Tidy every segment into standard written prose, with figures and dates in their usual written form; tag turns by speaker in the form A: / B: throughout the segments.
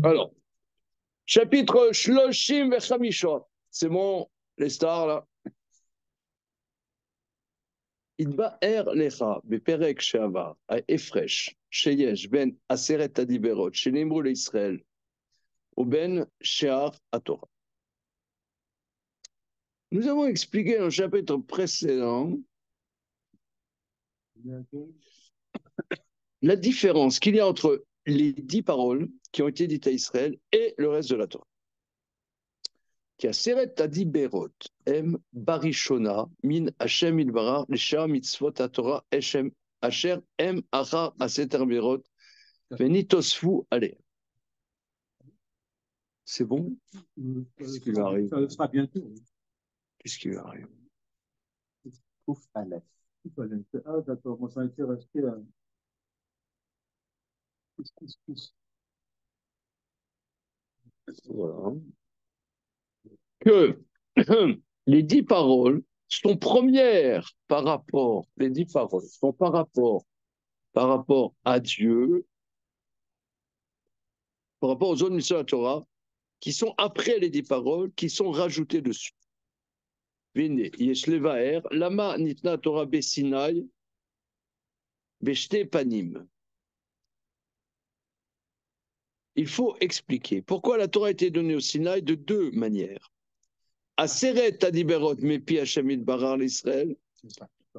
A: Alors, chapitre Shloshim Vechamishot. C'est bon, les stars là. התבאר לך בפרק שעבר, ההפרש שיש בין 10 הדיברות שנאמרו לישראל ובין שאר התורה. Nous avons expliqué dans le chapitre précédent la différence qu'il y a entre les 10 paroles qui ont été dites à Israël et le reste de la Torah. כי 10 הדיברות הם בראשונה מן השם יתברך לשאר מצוות התורה אשר הם אחר 10 הדיברות ונתוספו עליהם. C'est bon? Qu'est-ce qui lui arrive?
B: Ça sera bientôt.
A: Qu'est-ce qui lui arrive?
B: Ouf, Aleph. Ah, d'accord, moi ça a été resté à...
A: Voilà. Que les 10 paroles sont premières par rapport, les 10 paroles sont par rapport à Dieu, par rapport aux autres missions de la Torah, qui sont après les 10 paroles, qui sont rajoutées dessus. Vine, yesh levaer, lama nitna Torah besinai, beshte panim. Il faut expliquer pourquoi la Torah a été donnée au Sinaï de deux manières. Aseret adiberot mepi Hashem barar l'Israël,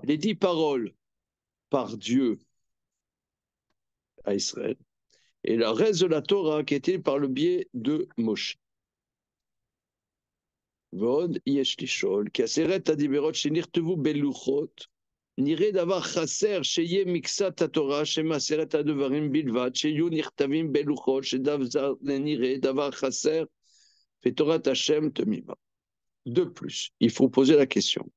A: les 10 paroles par Dieu à Israël, et le reste de la Torah qui était par le biais de Moshe. Vod yesh lishol, ki aseret adiberot shenirtevu beluchot, nire davar chaser sheye miksat haTorah shema aseret advarim bilvad sheyu nirtavim beluchot shedavzar nire davar chaser vetorat Hashem temiba. De plus, il faut poser la question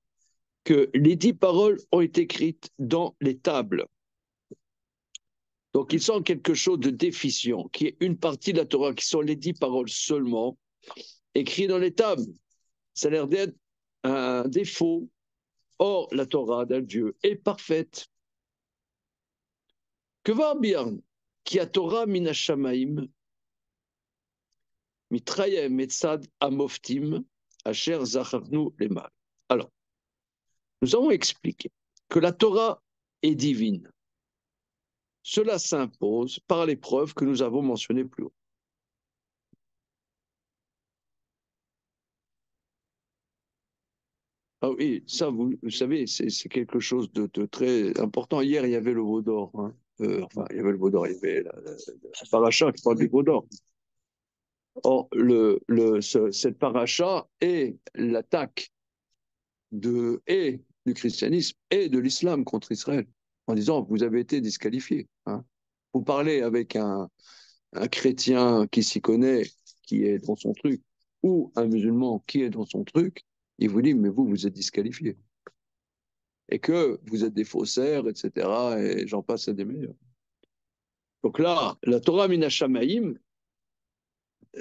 A: que les 10 paroles ont été écrites dans les tables. Donc, ils sont quelque chose de déficient, qui est une partie de la Torah, qui sont les 10 paroles seulement, écrites dans les tables. Ça a l'air d'être un défaut. Or, la Torah d'un Dieu est parfaite. Que va bien, qui a Torah minashamaim, mitrayem etzad amoftim, asher zacharnu lemal. Alors, nous avons expliqué que la Torah est divine. Cela s'impose par les preuves que nous avons mentionnées plus haut. Ah oui, ça, vous savez, c'est quelque chose de très important. Hier, il y avait le veau d'or. Hein. Enfin, il y avait le veau d'or, il y avait la paracha qui parle du veau d'or. Or, cette paracha est l'attaque du christianisme et de l'islam contre Israël, en disant, vous avez été disqualifiés. Hein. Vous parlez avec un chrétien qui s'y connaît, qui est dans son truc, ou un musulman qui est dans son truc, il vous dit, mais vous êtes disqualifiés. Et que vous êtes des faussaires, etc. Et j'en passe à des meilleurs. Donc là, la Torah Minashamaim,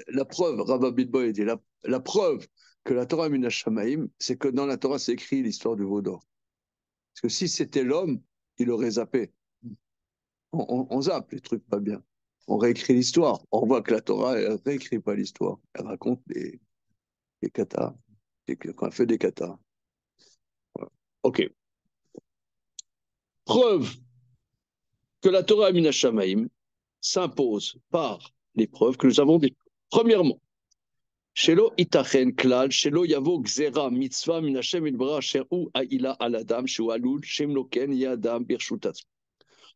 A: la preuve, Rav Abitboy dit, la preuve que la Torah Minashamaim, c'est que dans la Torah, c'est écrit l'histoire du veau d'or. Parce que si c'était l'homme, il aurait zappé. On zappe les trucs pas bien. On réécrit l'histoire. On voit que la Torah, elle ne réécrit pas l'histoire. Elle raconte des katas. Quand elle fait des katas. Voilà. OK. Preuve que la Torah Minashamaim s'impose par les preuves que nous avons dit. Premièrement, Shelo itachen klal, shelo yavo gzera mitzvah min Hashem ilbara asher hu ha'ila al adam shu alul shem loken yadam birshutas.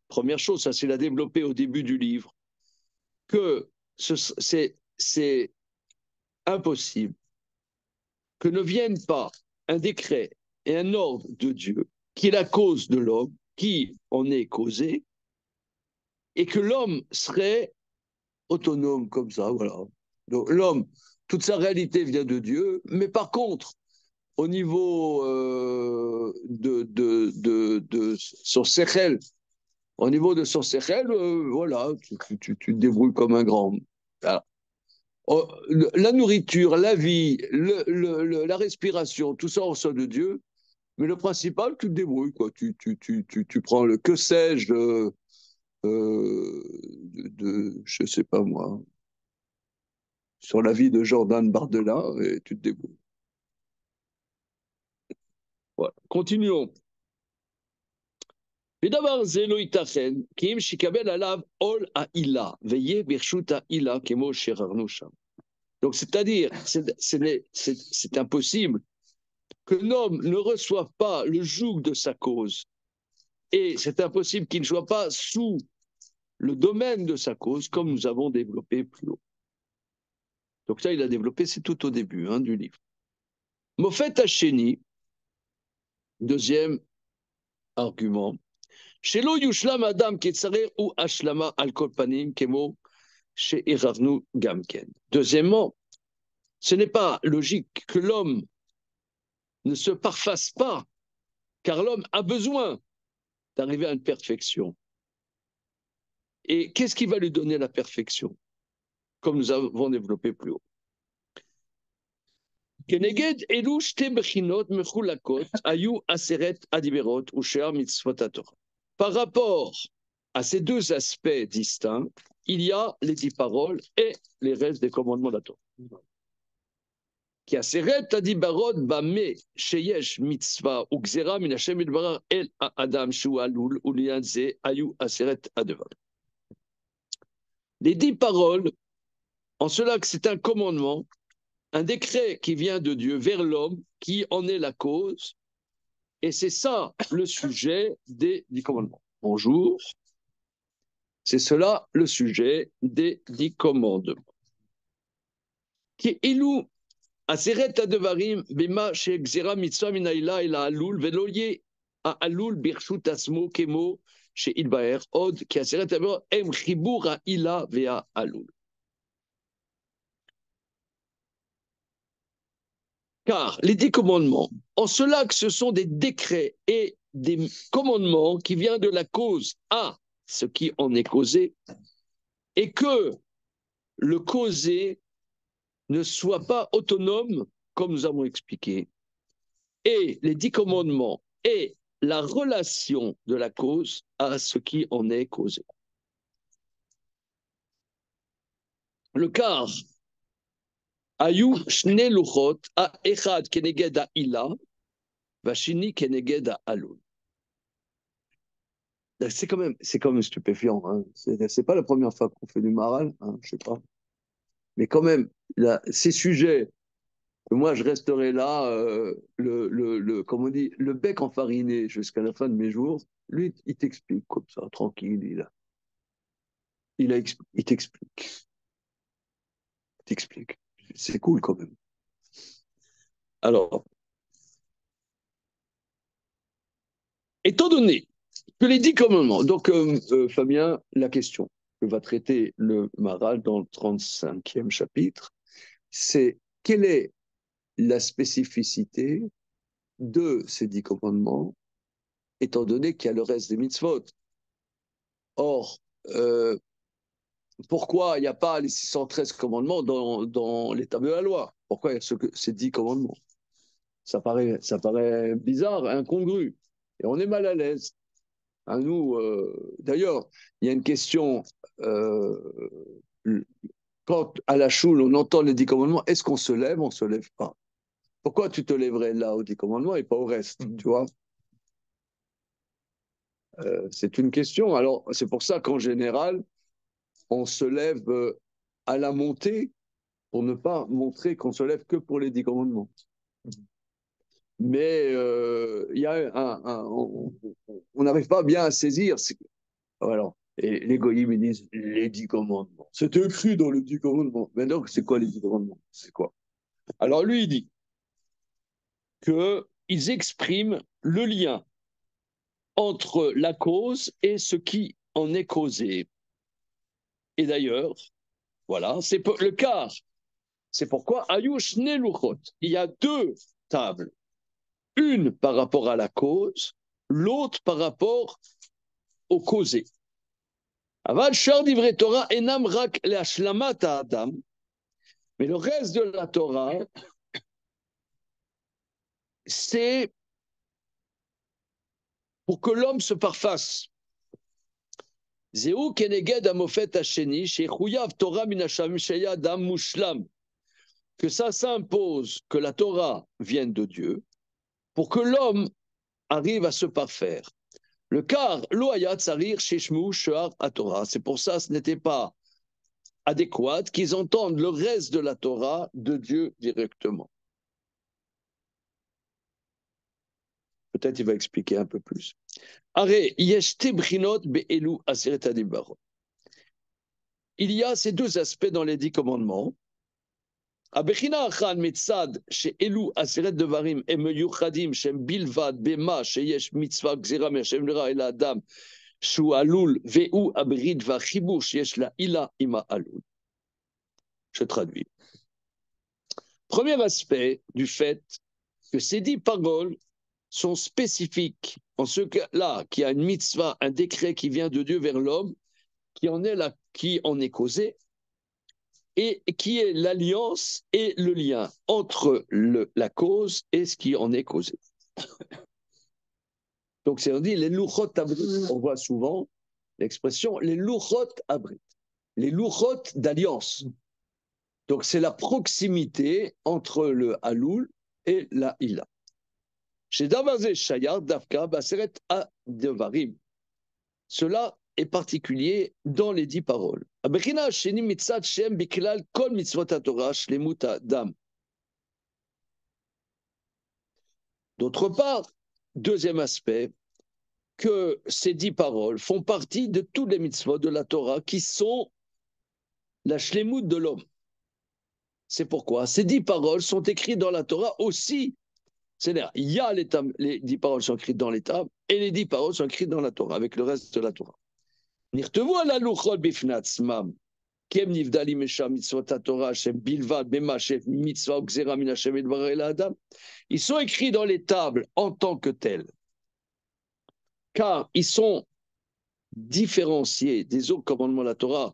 A: Première chose, ça c'est la développé au début du livre, que c'est impossible que ne vienne pas un décret et un ordre de Dieu qui est la cause de l'homme, qui en est causé, et que l'homme serait autonome comme ça, voilà. Donc l'homme, toute sa réalité vient de Dieu, mais par contre, au niveau de son sechel, au niveau de son sechel, voilà, tu te débrouilles comme un grand. Voilà. La nourriture, la vie, la respiration, tout ça reçoit de Dieu, mais le principal, tu te débrouilles, quoi. Tu prends le que sais-je je sais pas moi, sur la vie de Jordan Bardella et tu te débrouilles. Voilà. Continuons. ודבר זה לא ייתכן, כי אם שיקבל עליו עול העילה, ויהיה ברשות העילה כמו שררנו שם. Donc, c'est-à-dire, c'est impossible que l'homme ne reçoive pas le joug de sa cause. Et c'est impossible qu'il ne soit pas sous le domaine de sa cause, comme nous avons développé plus haut. Donc ça, il a développé, c'est tout au début du livre. Mofet Hacheni, deuxième argument. Shelo yushlam adam ketzarer ou ashlama al kol panim kemo she'irarnu gamken. Deuxièmement, ce n'est pas logique que l'homme ne se parfasse pas, car l'homme a besoin d'arriver à une perfection. Et qu'est-ce qui va lui donner la perfection? Comme nous avons développé plus haut. כנגד אלו שתי בחינות מחולקות היו 10 הדיברות ושאר מצוות התורה. Par rapport à ces deux aspects distincts, il y a les 10 paroles et les restes des commandements de la Torah. כי 10 הדיברות במה שיש מצווה וגזירה מן השם יתברך אל האדם שהוא עלול ולעניין זה היו 10 הדברים. Les 10 paroles, en cela que c'est un commandement, un décret qui vient de Dieu vers l'homme, qui en est la cause, et c'est ça le sujet des 10 commandements. Bonjour, c'est cela le sujet des 10 commandements. Qui ilou aseret advarim bema she'gzera mitzvah min ha'ila ela alul velo yeh ha'alul birshut asmo kemo she'ilbaer od ki aseret advarim em chibur ha'ila ve'ha'alul. Car les 10 commandements, en cela que ce sont des décrets et des commandements qui viennent de la cause à ce qui en est causé, et que le causé ne soit pas autonome, comme nous avons expliqué, et les 10 commandements et la relation de la cause à ce qui en est causé. Le quart, היו שני לוחות, האחד כנגד העילה, והשני כנגד העלול. C'est quand même stupéfiant. Hein. C'est pas la première fois qu'on fait du maral, hein, je sais pas. Mais quand même, là, ces sujets, moi je resterai là, comme on dit, le bec enfariné jusqu'à la fin de mes jours. Lui, il t'explique comme ça, tranquille. Il t'explique. C'est cool quand même. Alors, étant donné que les 10 commandements, donc Fabien, la question que va traiter le Maral dans le 35e chapitre, c'est quelle est la spécificité de ces 10 commandements, étant donné qu'il y a le reste des mitzvot. Or, pourquoi il n'y a pas les 613 commandements dans les tables de la loi? Pourquoi il y a ces 10 commandements? Ça paraît bizarre, incongru. Et on est mal à l'aise. À nous, d'ailleurs, il y a une question, quand à la choule, on entend les 10 commandements, est-ce qu'on se lève, on ne se lève pas? Pourquoi tu te lèverais là aux 10 commandements et pas au reste, tu vois? C'est une question. Alors, c'est pour ça qu'en général, on se lève à la montée pour ne pas montrer qu'on se lève que pour les 10 commandements. Mais il y a on n'arrive pas bien à saisir. Voilà. Et les goyim, ils disent les 10 commandements. C'est écrit dans les 10 commandements. Mais donc, c'est quoi les 10 commandements? C'est quoi? Alors, lui, il dit qu'ils expriment le lien entre la cause et ce qui en est causé. Et d'ailleurs, voilà, c'est le cas. C'est pourquoi Ayush Neluchot, il y a 2 tables. Une par rapport à la cause, l'autre par rapport au causé. Aval Shar Divrei Torah enam rak le'ashlamat ha'adam. Mais le reste de la Torah, c'est pour que l'homme se parfasse. Zéou keneged amofet hasheni, shechuyav Torah min hashem sheya adam mushlam. que ça s'impose que la Torah vienne de Dieu pour que l'homme arrive à se parfaire. Le car, lo hayat sarir sheshmu shehar à Torah. C'est pour ça que ce n'était pas adéquat qu'ils entendent le reste de la Torah de Dieu directement. Peut-être il va expliquer un peu plus. Aré, yeshte brinot be'elu aseret adibarot. Il y a ces deux aspects dans les 10 commandements. הבחינה אחת מצד שאלו עשרת דברים הם מיוחדים שהם בלבד במה שיש מצווה גזירה מהשם לרע אל האדם שהוא עלול והוא הברית והחיבור שיש לעילה עם העלול. Je traduis. Premier aspect du fait que ces 10 paroles sont spécifiques en ce cas-là, qu'il y a une mitzvah, un décret qui vient de Dieu vers l'homme, qui en est causé, et qui est l'alliance et le lien entre la cause et ce qui en est causé. Donc, c'est on dit les louchot abrit. On voit souvent l'expression les louchot abrit, les louchot d'alliance. Donc, c'est la proximité entre le haloul et la ila. Chez Davazé Shayar, Davka, Baseret a Devarim. Cela est particulier dans les 10 paroles. D'autre part, deuxième aspect, que ces 10 paroles font partie de toutes les mitzvot de la Torah qui sont la shlemut de l'homme. C'est pourquoi ces 10 paroles sont écrites dans la Torah aussi. C'est-à-dire, il y a les 10 paroles sont écrites dans les tables et les 10 paroles sont écrites dans la Torah, avec le reste de la Torah. נכתבו על הלוחות בפני עצמם, כי הם נבדלים משם מצוות התורה שהם בלבד במה שמצווה וגזירה מן השם יתברך אל האדם. Ils sont écrits dans les tables en tant que tels, car ils sont différenciés des autres commandements de la Torah,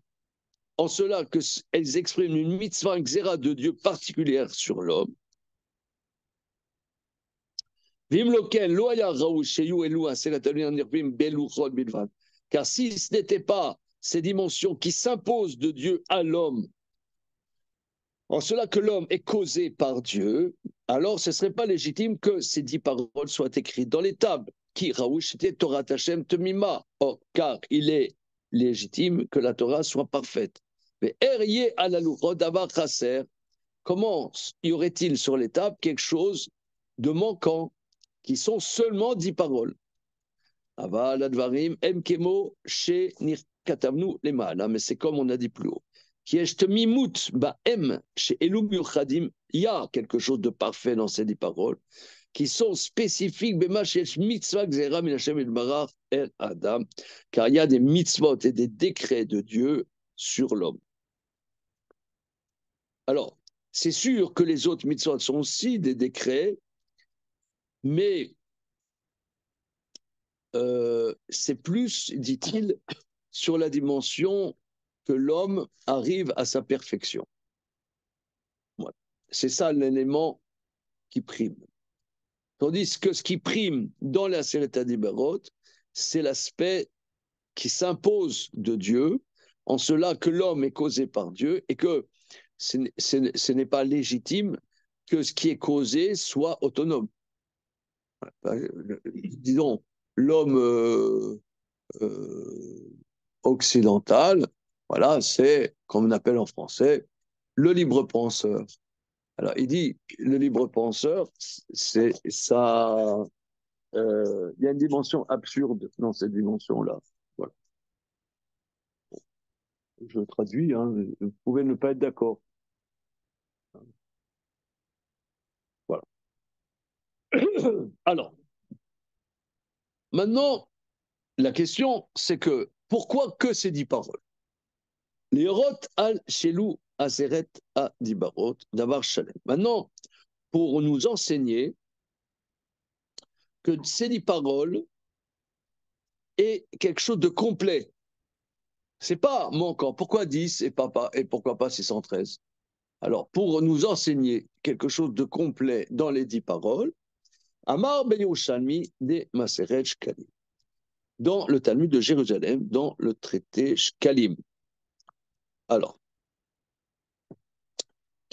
A: en cela qu'elles expriment une mitzvah, une gzera de Dieu particulière sur l'homme. ואם לא כן, לא היה ראוי שיהיו אלו עשרת הדינים הנרבים בלוחות בלבד. Car si ce n'était pas ces dimensions qui s'imposent de Dieu à l'homme, en cela que l'homme est causé par Dieu, alors ce ne serait pas légitime que ces 10 paroles soient écrites dans les tables. Qui Raouch était Torah Hashem Temima. Or, car il est légitime que la Torah soit parfaite. Mais Erye alalouchot davar chaser. Comment y aurait-il sur les tables quelque chose de manquant qui sont seulement 10 paroles? Mais c'est comme on a dit plus haut. Il y a quelque chose de parfait dans ces 10 paroles qui sont spécifiques, car il y a des mitzvot et des décrets de Dieu sur l'homme. Alors, c'est sûr que les autres mitzvot sont aussi des décrets, mais c'est plus, dit-il, sur la dimension que l'homme arrive à sa perfection. Voilà. C'est ça l'élément qui prime. Tandis que ce qui prime dans la Aseret HaDibarot, c'est l'aspect qui s'impose de Dieu, en cela que l'homme est causé par Dieu et que ce n'est pas légitime que ce qui est causé soit autonome. Disons, l'homme occidental, voilà, c'est, comme on appelle en français, le libre penseur. Alors, il dit, le libre penseur, c'est ça, il y a une dimension absurde dans cette dimension-là. Voilà. Je traduis, hein, vous pouvez ne pas être d'accord. Voilà. Alors, maintenant, la question, c'est que pourquoi que ces 10 paroles? Les rot al shelou aseret a dibarot davar shalem. Maintenant, pour nous enseigner que ces 10 paroles est quelque chose de complet. C'est pas manquant. Pourquoi 10 et pourquoi pas 613? Alors, pour nous enseigner quelque chose de complet dans les 10 paroles, Amar ben Yerushalmi de Maseret Shkalim. Dans le Talmud de Jérusalem, dans le traité Shkalim. Alors,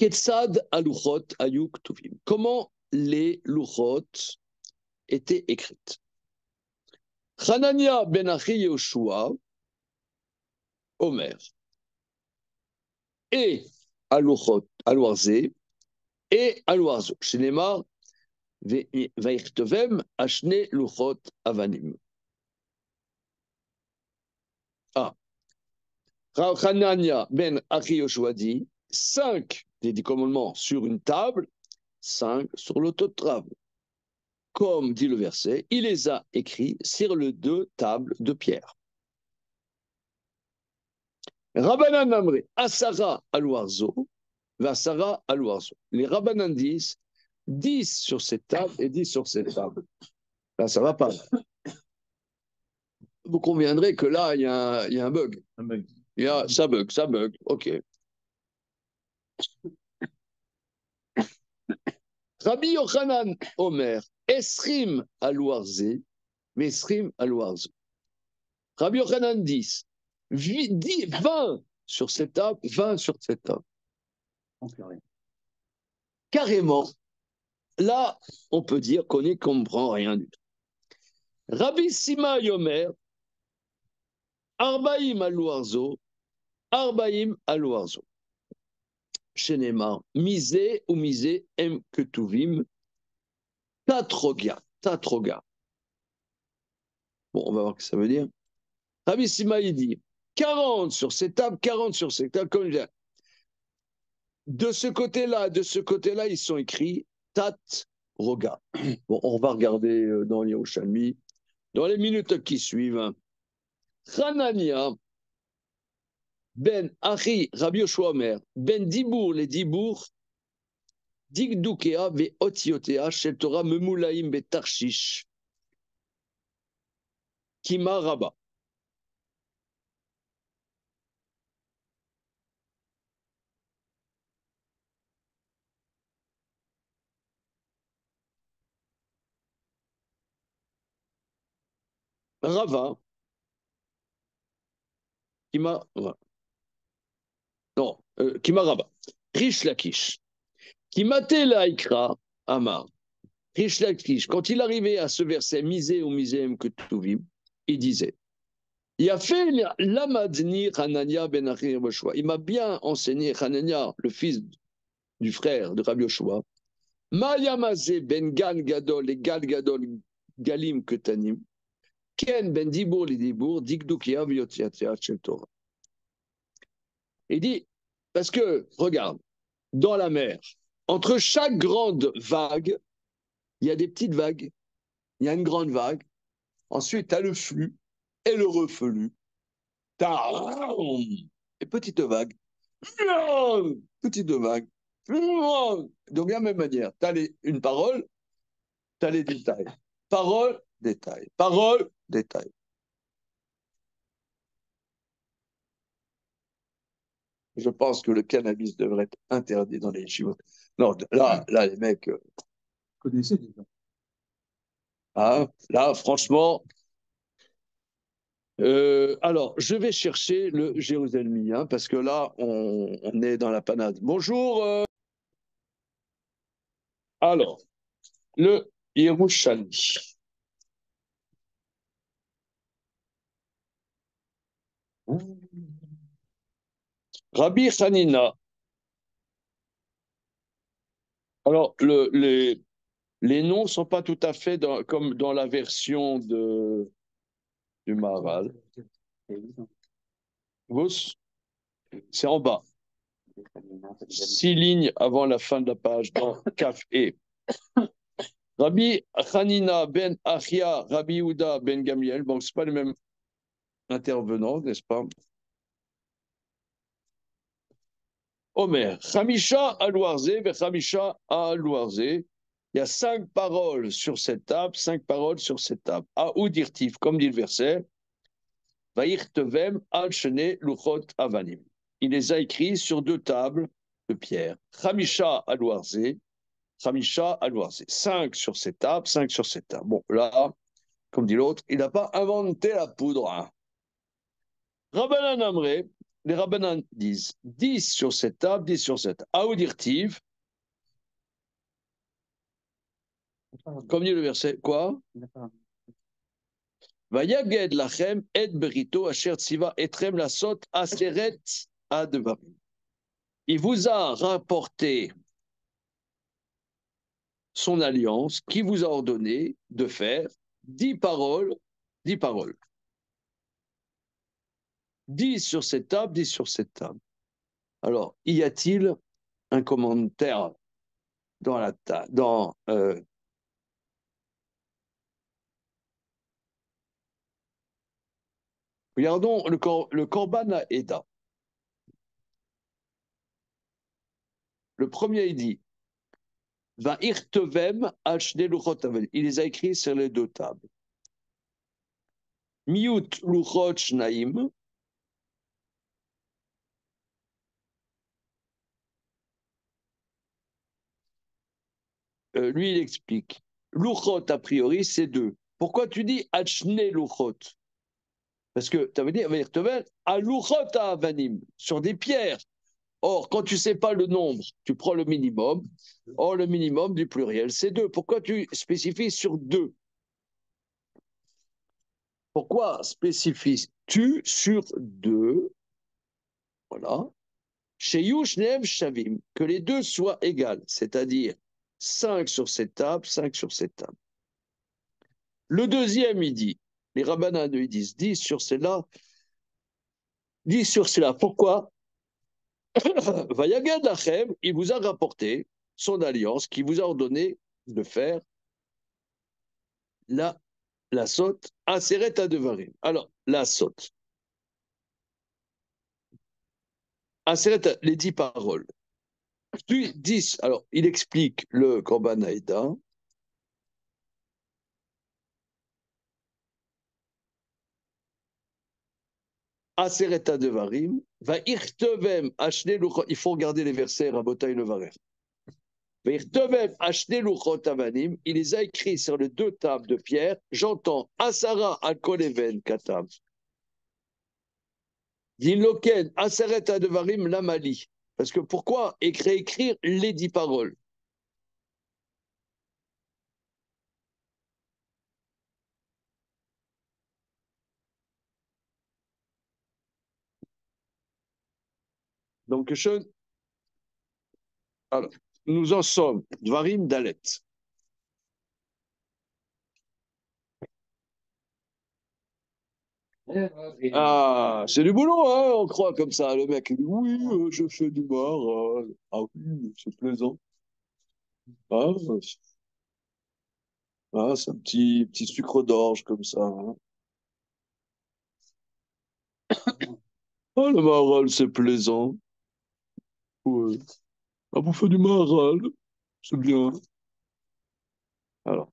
A: Ketzad aluchot ayuk tuvim. Comment les luchot étaient écrites? Hanania ben Achi Yoshua, Omer, et aluchot aluarze, et aluarzo. Shenemar, vaïchtevem ashne luchot avanim. Ah. Hanania ben Achi Yoshua dit 5 des 10 commandements sur une table, 5 sur l'autotrave. Comme dit le verset, il les a écrits sur les 2 tables de pierre. Rabbanan Amre, Asara aluarzo, Vasara aluarzo. Les Rabbanan disent 10 sur cette table et 10 sur cette table. Là, ça va pas. Vous conviendrez que là, il y a un bug. Ça bug. Ok. Rabbi Yochanan Omer, Esrim aluarze, Mesrim aluarzo. Rabbi Yochanan 10, 20 sur cette table, 20 sur cette table. Carrément, là, on peut dire qu'on n'y comprend rien du tout. Rabbi Sima Yomer, Arbaim aluarzo, Arbaim aluarzo. Chenema, misé ou misé, em ketuvim, tatroga. Bon, on va voir ce que ça veut dire. Rabbi Sima, il dit 40 sur cette table, 40 sur cette table, comme je dis. De ce côté-là, ils sont écrits Tat Roga. Bon, on va regarder dans Yerushalmi, dans les minutes qui suivent. Hanania, Ben Achi, Rabbi Yoshua Omer, Ben Dibour, les Dibour, Digdukea, Ve Otiotea, Shel Torah, Memulaim, Be Tarshish, Kima Rabba. Rava, Kima, non, Kima Rabba. Rish Lakish. Kimate Laikra, Amar. Rish Lakish, quand il arrivait à ce verset, misé ou misé que tuvim, il disait, il a fait l'amadni Hanania ben Achi Yoshua. Il m'a bien enseigné Hanania, le fils du frère de Rabbi Yoshua. Mayamaze ben Gal Gadol et Gal Gadol Galim Ketanim. Ken ben Dibour les Dibour, Dikdukia Viotiatia Shel Torah. Il dit, parce que, regarde, dans la mer, entre chaque grande vague, il y a des petites vagues, il y a une grande vague, ensuite tu as le flux et le reflux, tu as et petite vague, petite vague. Donc, de la même manière, tu as une parole, tu as les détails. Parole, détail. Parole, détail. Je pense que le cannabis devrait être interdit dans les chivos. Non, là, les mecs.
B: Connaissez déjà.
A: Hein, là, franchement. Alors, je vais chercher le Jérusalem, hein, parce que là, on est dans la panade. Bonjour. Alors, le Yerushalmi. Rabbi Hanina. Alors, les noms ne sont pas tout à fait comme dans la version du Maharal. C'est en bas. 6 lignes avant la fin de la page, dans Kaf E. Rabbi Hanina ben Achia, Rabbi Yehuda ben Gamiel. Bon, ce pas les mêmes intervenants, n'est-ce pas? Omer, Chamisha alouarze, Chamisha alouarze. Il y a 5 paroles sur cette table, 5 paroles sur cette table. Aoudirtif, comme dit le verset, Vaïrtevem al shene luchot avanim. Il les a écrits sur 2 tables de pierre. Chamisha alouarze, Chamisha alouarze. 5 sur cette table, 5 sur cette table. Bon, là, comme dit l'autre, il n'a pas inventé la poudre. Hein. Rabbanan Amre, les rabbanan disent 10 sur cette table, 10 sur cette. Aoudirtiv, comme dit le verset, quoi? Vayaged lachem et berito asher tziva etrem lasot aseret advarim. Il vous a rapporté son alliance qui vous a ordonné de faire 10 paroles, 10 paroles. 10 sur cette table, 10 sur cette table. Alors, y a-t-il un commentaire dans la table, regardons le Korban à Eda. Le premier, il dit Va irtevem ashne luchot avel. Il les a écrits sur les deux tables. Miut luchot shnaim. Lui, il explique. Luchot, a priori, c'est deux. Pourquoi tu dis ashne luchot? Parce que tu avais dit, va irtevem à luchot avanim, sur des pierres. Or, quand tu ne sais pas le nombre, tu prends le minimum. Or, le minimum du pluriel, c'est deux. Pourquoi tu spécifies sur deux? Pourquoi spécifies-tu sur deux? Voilà. Chez Yushnev Shavim, que les deux soient égales, c'est-à-dire 5 sur cette table, 5 sur cette table. Le deuxième, il dit, les rabbanan, ils disent 10 sur celle-là, 10 sur celle-là. Pourquoi? Vayagad Lachem, il vous a rapporté son alliance qui vous a ordonné de faire la sotte Aseret Adevarim. Alors, la sotte. Aseret, les 10 paroles. 10, alors, il explique le Korban Haïda. Asereta Devarim, va irtevem ashne luchot. Il faut regarder les versets Rabotai Levarer. Va irtevem ashne luchot avanim. Il les a écrits sur les deux tables de pierre. J'entends Asara al koleven katam. Dinloken Asereta Devarim lamali. Parce que pourquoi écrire les 10 paroles? Donc, alors, nous en sommes, Dvarim Dalet. Ah, c'est du boulot, hein, on croit comme ça. Le mec, il dit oui, je fais du bar. Ah oui, c'est plaisant. Ah, c'est un petit sucre d'orge comme ça, hein. Ah, le maral, c'est plaisant. Ouais. Ah, vous faites du maral, c'est bien. Alors,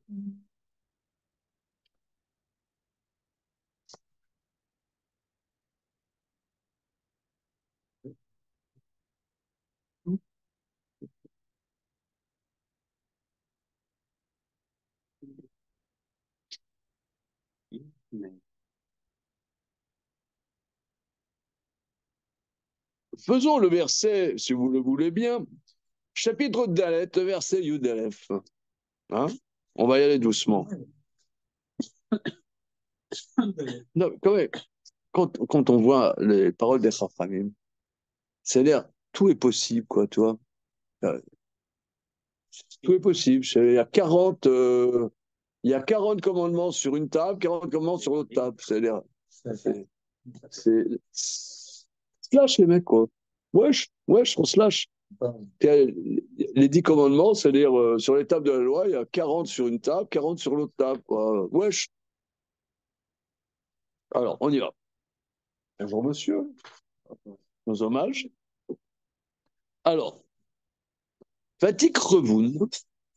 A: faisons le verset, si vous le voulez bien. Chapitre de Dalet, verset Yudalef. Hein? On va y aller doucement. Non, quand on voit les paroles des Chachamim, c'est-à-dire, tout est possible, quoi, tu vois. Tout est possible. Il y a 40 commandements sur une table, 40 commandements sur l'autre table. C'est-à-dire, se lâche les mecs, quoi. Wesh, wesh, on se lâche. Les 10 commandements, c'est-à-dire, sur les tables de la loi, il y a 40 sur une table, 40 sur l'autre table, quoi. Wesh. Alors, on y va. Bonjour, monsieur. Nos hommages. Alors, Vatik Revun,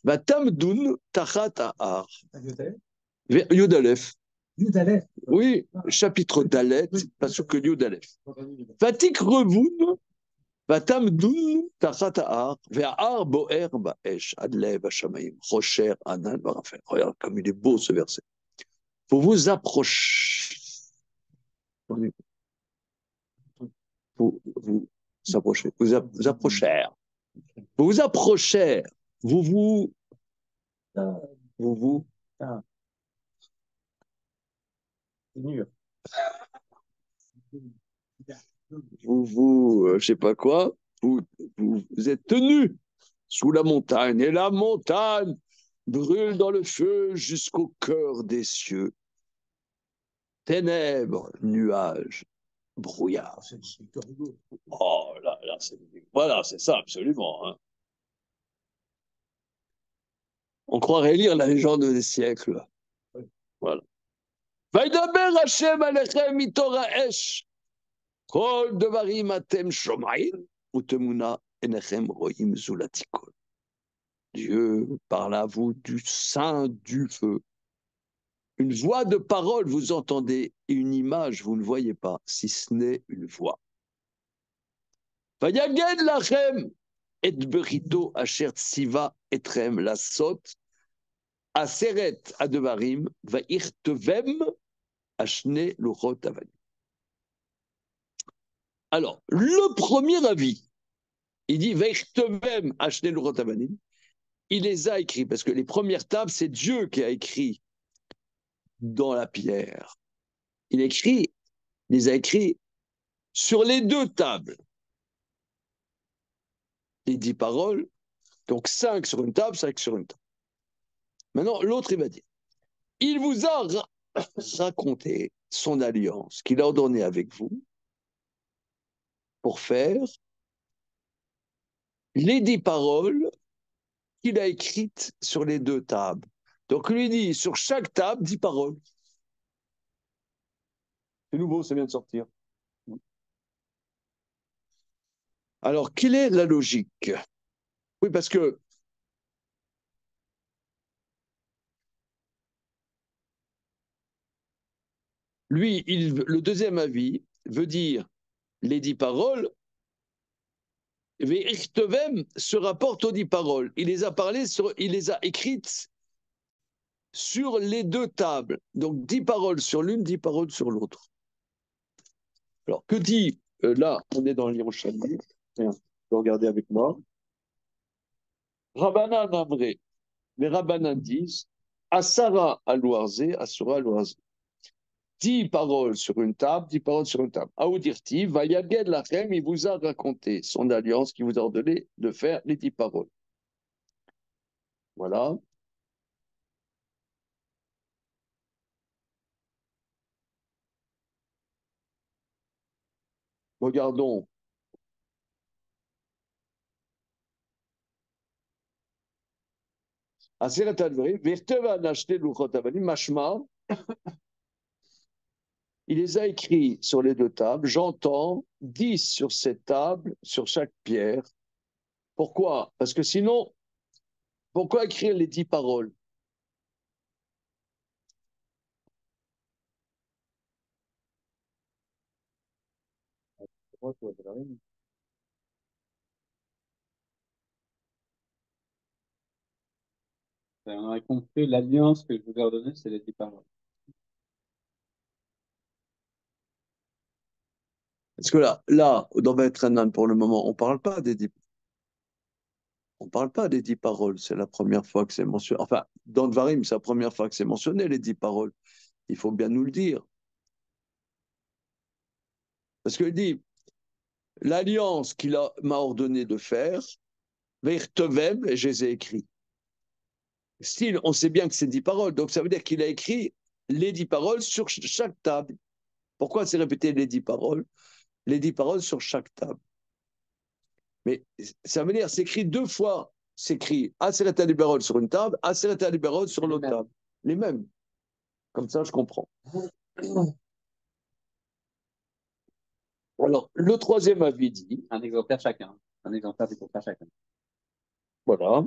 A: Vatamdun Tachat Ahar. Yodalef. Oui, chapitre Dalet, parce que Yodalef. Vatik Revun, Vatamdun Tachat Ahar, Ve'ahar Boer Ba'esh, Adlev Hashamayim, Rocher Anan Barafel. Regarde comme il est beau ce verset. Pour vous approcher. vous approchez, vous approchez, vous approchez, vous vous, vous vous, je sais pas quoi, vous êtes tenus sous la montagne, et la montagne brûle dans le feu jusqu'au cœur des cieux. Ténèbres, nuages, brouillard. Oh là, voilà, c'est ça, absolument. Hein. On croirait lire la légende des siècles. Voilà. וידבר השם עליכם מתור האש, כל דברים אתם שומעים, ותמונה עיניכם רואים זולתי כל. Dieu parle à vous du sein du feu. Une voix de parole vous entendez, et une image vous ne voyez pas, si ce n'est une voix. ויגד לכם את בריתו אשר ציווה אתכם לעשות, עשרת הדברים, ויכתבם על שני לוחות אבנים. Alors, le premier avis, il dit ויכתבם על שני לוחות אבנים, il les a écrits, parce que les premières tables, c'est Dieu qui a écrit dans la pierre. Il les a écrits sur les deux tables. Les 10 paroles, donc 5 sur une table, 5 sur une table. Maintenant, l'autre, il va dire, il vous a raconté son alliance qu'il a ordonnée avec vous pour faire les 10 paroles qu'il a écrites sur les deux tables. Donc, il lui dit, sur chaque table, 10 paroles. C'est nouveau, ça vient de sortir. Alors, quelle est la logique? Oui, parce que lui, le deuxième avis veut dire les 10 paroles, Ve'irtevem se rapporte aux 10 paroles. Il les a écrites sur les deux tables. Donc 10 paroles sur l'une, 10 paroles sur l'autre. Alors, que dit, là, on est dans l'Yerushalmi. Tiens, tu peux regarder avec moi. Rabbanan Amré. Les Rabbanan disent Asara Alouarzé, Asura Alouarzé. 10 paroles sur une table, 10 paroles sur une table. Aoudirti, Vayaged Lachem, il vous a raconté son alliance qui vous a ordonné de faire les 10 paroles. Voilà. Regardons. Aseret Advarim, Virteva Nashte Luchot Avanim, Mashma, il les a écrits sur les deux tables. J'entends 10 sur cette table, sur chaque pierre. Pourquoi? Parce que sinon, pourquoi écrire les 10 paroles?
B: On aurait compris l'alliance que je vous ai ordonnée, c'est les 10 paroles.
A: Parce que là, dans Beth Hanan, pour le moment, on ne parle pas des 10. On parle pas des 10 paroles. C'est la première fois que c'est mentionné. Enfin, dans Dvarim, c'est la première fois que c'est mentionné, les 10 paroles. Il faut bien nous le dire. Parce qu'il dit, l'alliance qu'il m'a ordonné de faire, Veirtevem, et je les ai écrits. Style, on sait bien que c'est 10 paroles, donc ça veut dire qu'il a écrit les 10 paroles sur chaque table. Pourquoi c'est répété les 10 paroles? Les 10 paroles sur chaque table. Mais ça veut dire c'est écrit deux fois. C'est écrit Aseret Liberol sur une table, Aseret Liberol sur l'autre table. Les mêmes. Comme ça, je comprends. Alors, le troisième avis dit.
B: Un exemplaire chacun. Un exemplaire du contrat chacun.
A: Voilà.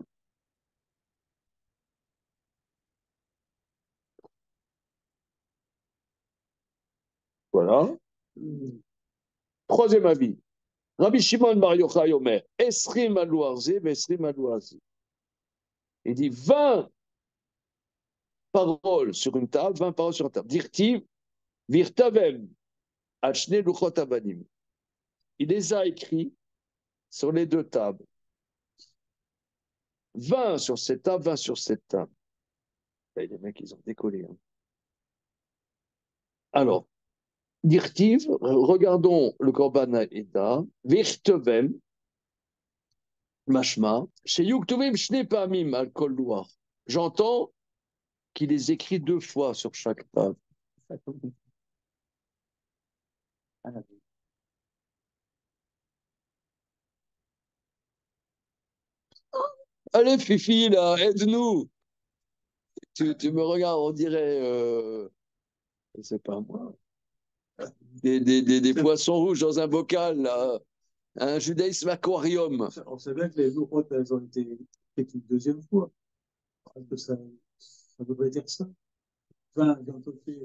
A: Voilà. Troisième avis. Rabbi Shimon Bar Yochai Omer, Esrim Alouarze, Esrim Alouarze. Il dit 20 paroles sur une table, 20 paroles sur une table. Dirtiv, Virtavem, Achne Luchot Abanim. il les a écrits sur les deux tables. 20 sur cette table, 20 sur cette table. Et les mecs, ils ont décollé. Hein. Alors, Dirtiv, regardons le Korban Haïda, Virtevem, Mashma, chez Yuktuvim Shnepamim al Kol Loar. J'entends qu'il les écrit deux fois sur chaque table. Allez, Fifi, là, aide-nous. Tu me regardes, on dirait, je sais pas moi, des poissons rouges dans un bocal, là. Un judaïsme aquarium.
B: On sait bien que les lourotes, elles ont été faites une deuxième fois. Parce que ça devrait dire ça. Enfin, quand on fait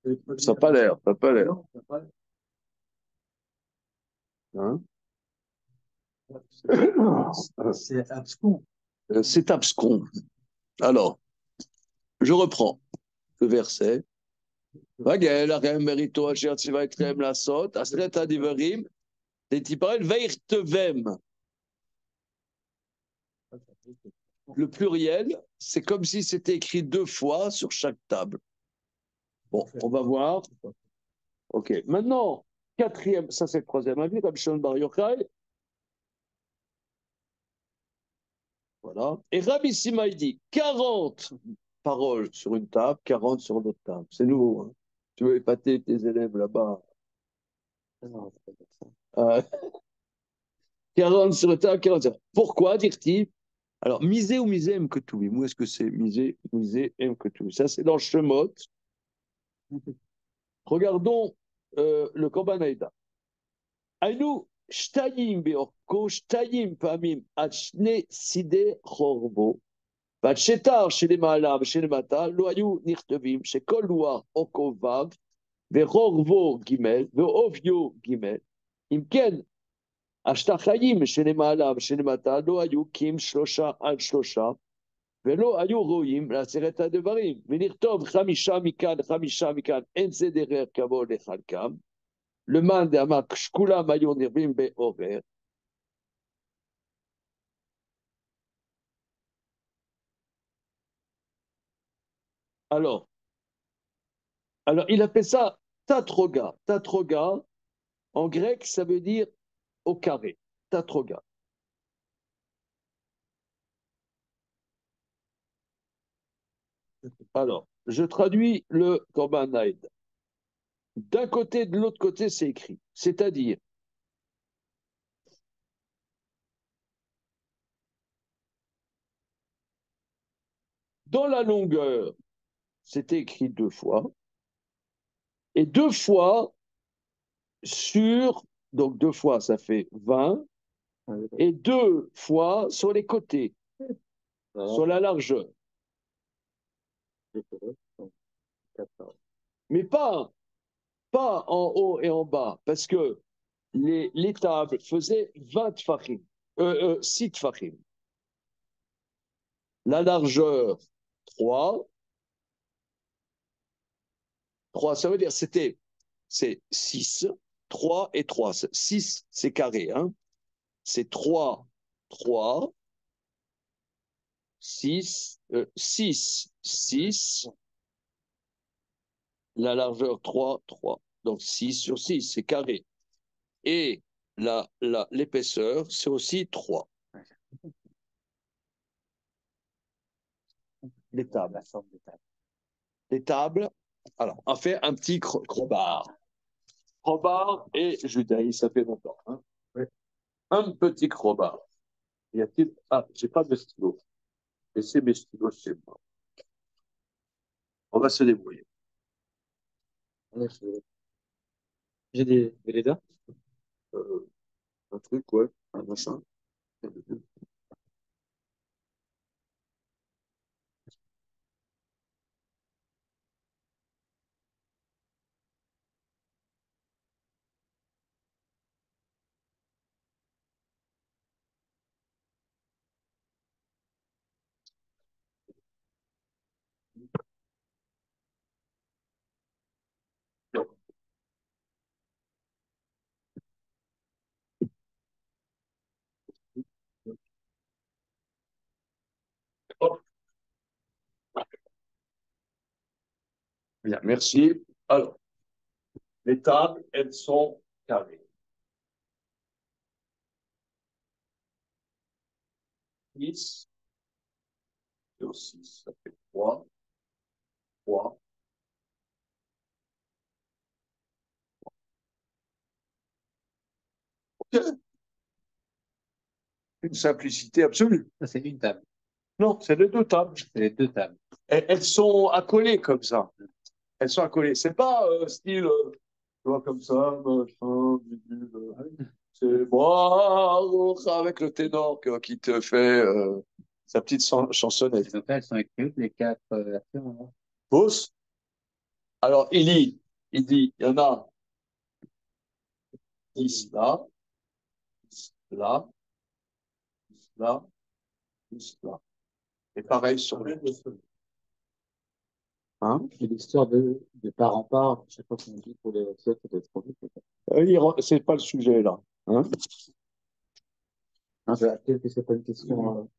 B: les
A: Ça n'a
B: premières.
A: pas l'air, ça n'a pas l'air.
B: Non, ça n'a pas l'air.
A: Hein?
B: C'est abscon.
A: C'est abscon. Alors, je reprends le verset. Vagel, Arem, Merito, Asher, Tziva, Etrem, Lasot, Asret, Adiverim, Tetiparel, Veirtevem. Le pluriel, c'est comme si c'était écrit deux fois sur chaque table. Bon, on va voir. Ok, maintenant, quatrième, ça c'est le troisième avis, comme Shon Bar Yochai. Voilà. Et Rabbi Sima, il dit 40 paroles sur une table, 40 sur l'autre table. C'est nouveau. Hein. Tu veux épater tes élèves là-bas. Euh, 40 sur une table, 40 sur... Pourquoi, dit-il? Alors, miser ou miser aime que tout. Où est-ce que c'est miser aime que tout. Ça, c'est dans Shemot. Regardons le Korban Haïda. Aïnou, shtayim beorko, shtayim pamim, achne side chorbo. והשטר שלמעלה ושלמטה לא היו נכתבים שכל לוח אורכו ו' ורוחבו ג' ואופיו ג'. אם כן, השטחיים שלמעלה ושלמטה לא היו כי אם 3 על 3 ולא היו ראויים לעשרת הדברים. ונכתוב 5 מכאן 5 מכאן, אין זה דרך כבוד לחלקם. למען דאמר כולם היו נרבים בעובר. Alors, il appelle ça tatroga. Tatroga, en grec, ça veut dire au carré. Tatroga. Alors, je traduis le Korban Naïd. D'un côté, de l'autre côté, c'est écrit. C'est-à-dire, dans la longueur, c'était écrit deux fois, et deux fois sur, donc deux fois, ça fait 20, et deux fois sur les côtés, sur la largeur. Mais pas en haut et en bas, parce que les tables faisaient 20 tfachim, 6 tfachim. La largeur, 3. 3, ça veut dire c'est 6, 3 et 3. 6, c'est carré. Hein? C'est 3, 3, 6, 6, 6, la largeur 3, 3. Donc 6 sur 6, c'est carré. Et l'épaisseur, c'est aussi 3. Les tables. Les tables, alors, on fait un petit crowbar. Crowbar et judaïsme, ça fait longtemps. Hein? Ouais. Un petit crowbar. Y a-t-il... Ah, j'ai pas de stylo. Laissez mes stylos chez moi. On va se débrouiller.
B: J'ai des Véleda.
A: Euh, un truc, ouais, un machin. bien, merci. Alors, les tables, elles sont carrées. 10 sur 6, ça fait 3, 3. Une simplicité absolue.
C: Ça, c'est une table.
A: Non, c'est les deux tables.
C: C'est les deux tables.
A: Elles sont accolées comme ça. Elles sont accolées. C'est pas style, tu vois, comme ça, machin, bidule, c'est moi avec le ténor qui te fait sa petite chansonnette.
C: Donc là, elles sont écrites, les quatre versions. Hein.
A: Pause. Alors, il dit, il y en a 10 là, 10 là, 10 là, 10 là. Et pareil sur les deux. Hein?
C: C'est l'histoire de part en part. Chaque fois qu'on dit pour les recettes, ça doit être trop vite.
A: C'est pas le sujet là. Hein?
C: Non, peut-être que c'est pas une question.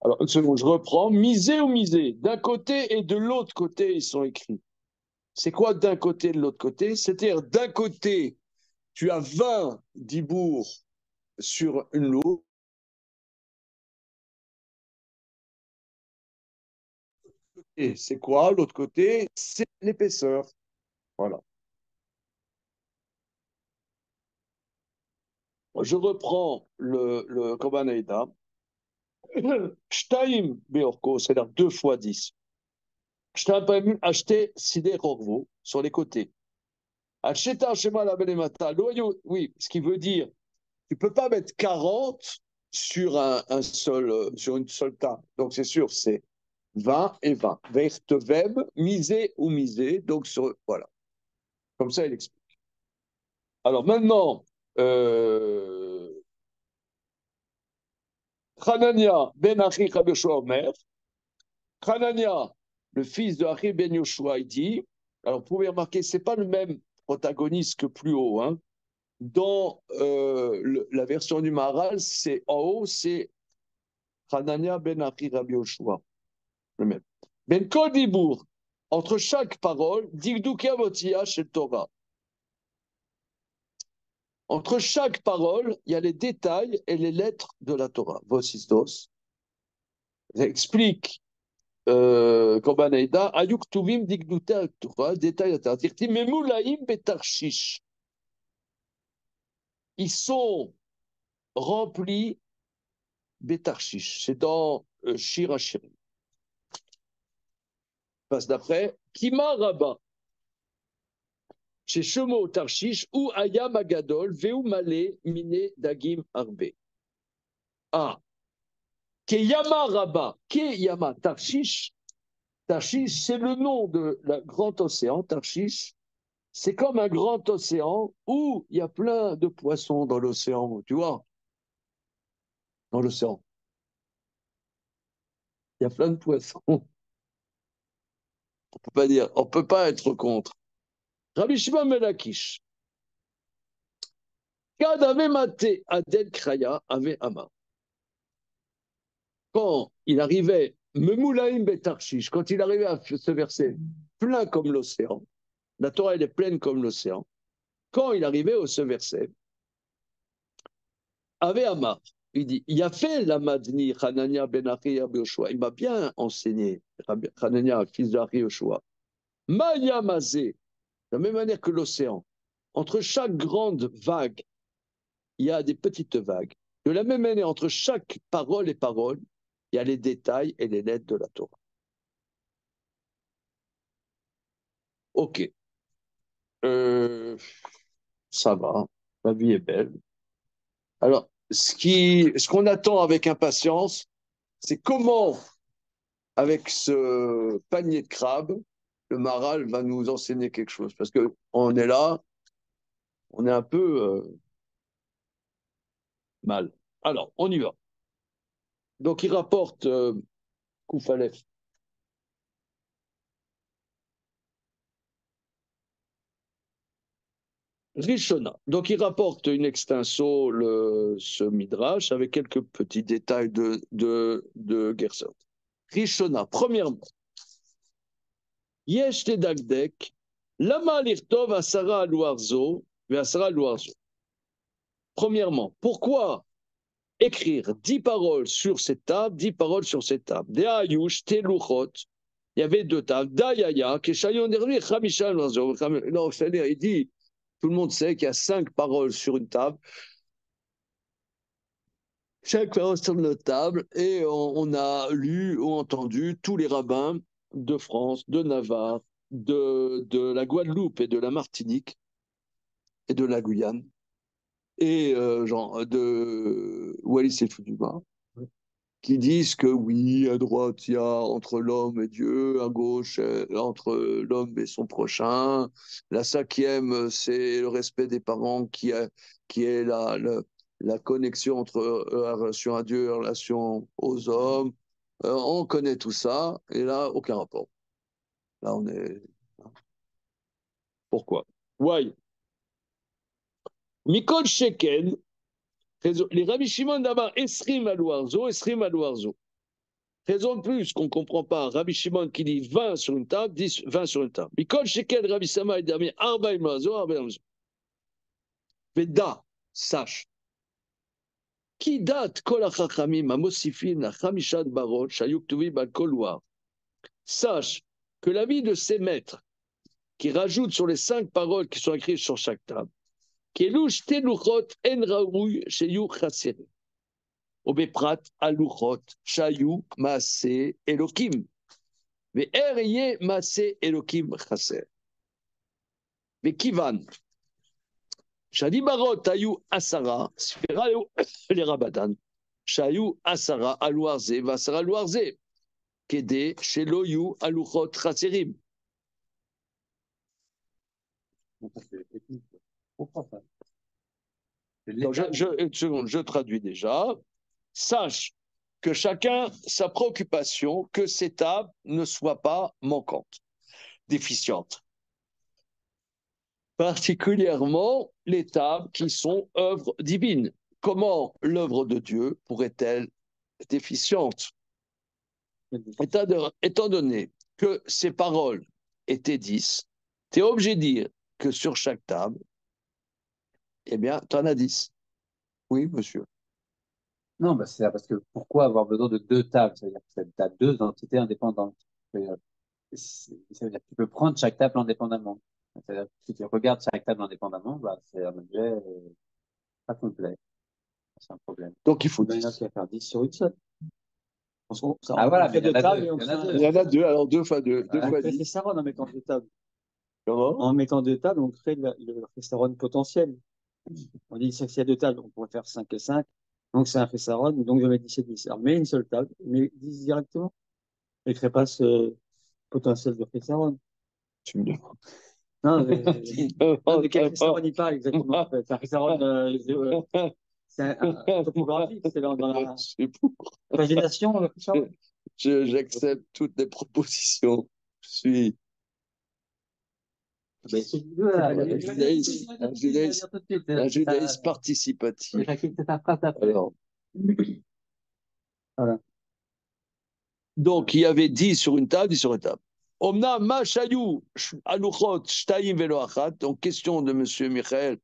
A: Alors, une seconde, je reprends. Miser ou miser? D'un côté et de l'autre côté, ils sont écrits. C'est quoi d'un côté et de l'autre côté? C'est-à-dire, d'un côté, tu as 20 dibours sur une loupe. Et c'est quoi l'autre côté? C'est l'épaisseur. Voilà. Je reprends le Korban Haïda. Shtaim Beorko, c'est-à-dire 2 fois 10. Shtaim acheter Sidé Rorvo sur les côtés. Acheta Shema la Belemata. Oui, ce qui veut dire, tu ne peux pas mettre 40 sur sur une seule table. Donc c'est sûr, c'est 20 et 20. Vertevem, miser ou miser. Donc voilà. Comme ça, il explique. Alors maintenant, Hanania ben Achi Rabbi Yoshua Omer. Hanania, le fils de Achi ben Yoshua, il dit, alors vous pouvez remarquer, ce n'est pas le même protagoniste que plus haut. Hein. Dans la version du Maharal, c'est en haut, c'est Hanania ben Achi Rabbi Yoshua, le même. Ben Kodibour, entre chaque parole, Digdukia Votia chez Torah. Entre chaque parole, il y a les détails et les lettres de la Torah. Vosistos explique Korban Haïda, Ayuk Tuvim Digduta Torah, détail de Torah. Memulaim Betarshish. Ils sont remplis Betarshish. C'est dans Shir Hashirim. Passe d'après, Kima Rabba. Chez Shomo Tarshish, ou Ayam Agadol, Veu Male, Mine Dagim Arbe. Ah, Keyama Rabba, Keyama Tarshish. Tarshish, c'est le nom de la grand océan. Tarshish, c'est comme un grand océan où il y a plein de poissons dans l'océan, tu vois, dans l'océan. Il y a plein de poissons. On peut pas dire, on peut pas être contre. Rabbi Shimon ben Lakish. Kad ave mate adel kraya ave ama. Quand il arrivait, Memulaim betarchish, quand il arrivait à ce verset plein comme l'océan, la Torah elle est pleine comme l'océan, quand il arrivait à ce verset, Ave Amar, il dit, il a fait la Madni, Hanania ben Achi Rabbi Yoshua, il m'a bien enseigné, Hanania, fils de Achi Yoshua, Maya Mazé, de la même manière que l'océan, entre chaque grande vague, il y a des petites vagues. De la même manière, entre chaque parole et parole, il y a les détails et les lettres de la Torah. Ok. Ça va, la vie est belle. Alors, ce qu'on attend avec impatience, c'est comment, avec ce panier de crabes, le Maral va nous enseigner quelque chose. Parce qu'on est là, on est un peu mal. Alors, on y va. Donc, il rapporte Koufalef. Rishona. Donc, il rapporte une extenso, ce Midrash, avec quelques petits détails de Gerson. Rishona, premièrement, Yesh tedagdek, lama lirtov asara aluarzo, ve asara aluarzo. Premièrement, pourquoi écrire 10 paroles sur cette table, 10 paroles sur cette table? De ayush teluchot, il y avait 2 tables. Dayaya, keshayon dervi, chamisha aluarzo. Non, c'est-à-dire, il dit, tout le monde sait qu'il y a 5 paroles sur une table. Chaque parole sur notre table, et on a lu ou entendu tous les rabbins de France, de Navarre, de la Guadeloupe et de la Martinique et de la Guyane et genre de Wallis et Futuna qui disent que oui, à droite, il y a entre l'homme et Dieu, à gauche, entre l'homme et son prochain. La 5e, c'est le respect des parents qui est la connexion entre la relation à Dieu et la relation aux hommes. On connaît tout ça, et là, aucun rapport. Là, on est... Pourquoi? Why? Mikol Sheken, les Rabbi Shimon d'abord, Esrim Alouarzo, Esrim Alouarzo. Raison de plus qu'on ne comprend pas. Rabbi Shimon qui dit 20 sur une table, 10, 20 sur une table. Mikol Shekel, Rabbi Sama et dernier, Arba Imazo, Arba Imazo. Veda, sache. Qui date Kol HaChachamim, Amosifin, la Chamishat Barot, Shayuk Tuvi, Bal Kol. Sache que l'avis de ces maîtres qui rajoutent sur les 5 paroles qui sont écrites sur chaque table, Kelush Teluchot En Raoui, Shayu Chassere. Obeprat Aluchot, Shayu Maase Elokim. ואר יהיה מעשה אלוקים חסר. וכיוון שהדיברות היו 10, ספירה היו לרבדן, שהיו 10 על לוח זה ו10 על לוח זה, כדי שלא יהיו הלוחות חסרים. Une seconde, je traduis déjà. Sache que chacun sa préoccupation, que ces tables ne soient pas manquantes, déficientes. Particulièrement les tables qui sont œuvres divines. Comment l'œuvre de Dieu pourrait-elle être déficiente? Étant donné que ces paroles étaient 10, tu es obligé de dire que sur chaque table, eh bien, tu en as 10. Oui, monsieur.
C: Non, bah c'est parce que pourquoi avoir besoin de 2 tables? C'est-à-dire que tu as 2 entités indépendantes. Ça veut dire que tu peux prendre chaque table indépendamment. C'est-à-dire que si tu regardes chaque table indépendamment, bah, c'est un objet pas complet. C'est un problème.
A: Donc il faut
C: Il y en a
A: 10.
C: qui va faire 10 sur une seule.
B: Ah voilà,
C: mais il y en a 2.
A: Il y en a 2, alors 2 fois 2. 2 fois
B: on fait
A: 10.
B: Chessaron en mettant 2 tables.
A: Comment?
B: En mettant 2 tables, on crée le Chessaron potentiel. On dit que s'il y a 2 tables, on pourrait faire 5 et 5. Donc c'est un Chessaron, donc je mets 10 et 10. Alors mets une seule table, mets 10 directement. Et ne crée pas ce potentiel de Chessaron.
A: Tu me demandes.
B: Non, de quel Chessaron il parle exactement? C'est un Chessaron, c'est un topographique, c'est dans la
A: C'est pour.
B: pagination, le Chessaron.
A: J'accepte toutes les propositions. Je suis un judaïsme participatif. Alors,
B: Voilà.
A: donc, il y avait 10 sur une table, 10 sur une table. Omna Mashayu Aluchot Shtaim Velo Achat. Donc, question de M. Michael.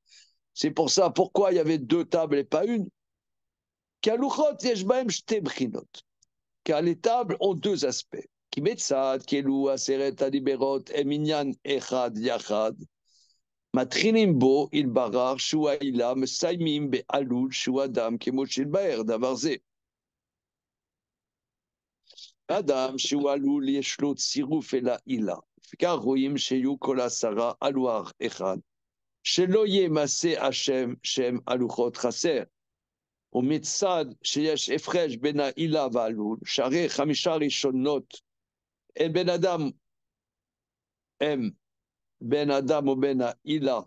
A: C'est pour ça, pourquoi il y avait 2 tables et pas une? Qu'Aluchot Yeshbaem Shte Bchinot. Car les tables ont 2 aspects. Kimetzad, Kelu, Aseret, Aliberot, Eminyan, Echad, Yachad. Matrinim bo, il barar, Shua ila, Mesaimim be alul, Shua dam, Kemoshil baer, davarze. Adam, Shua alul, Yeshlot, Siruf ela ila. Car roim, Sheyu, Kola, Sara, Aluar, Echad. Shelo ye mase Hashem, Shem, Aluchot, Chaser. ומצד שיש הפרש בין העילה והעלול, שהרי 5 ראשונות אין בין אדם, הם בין אדם ובין העילה,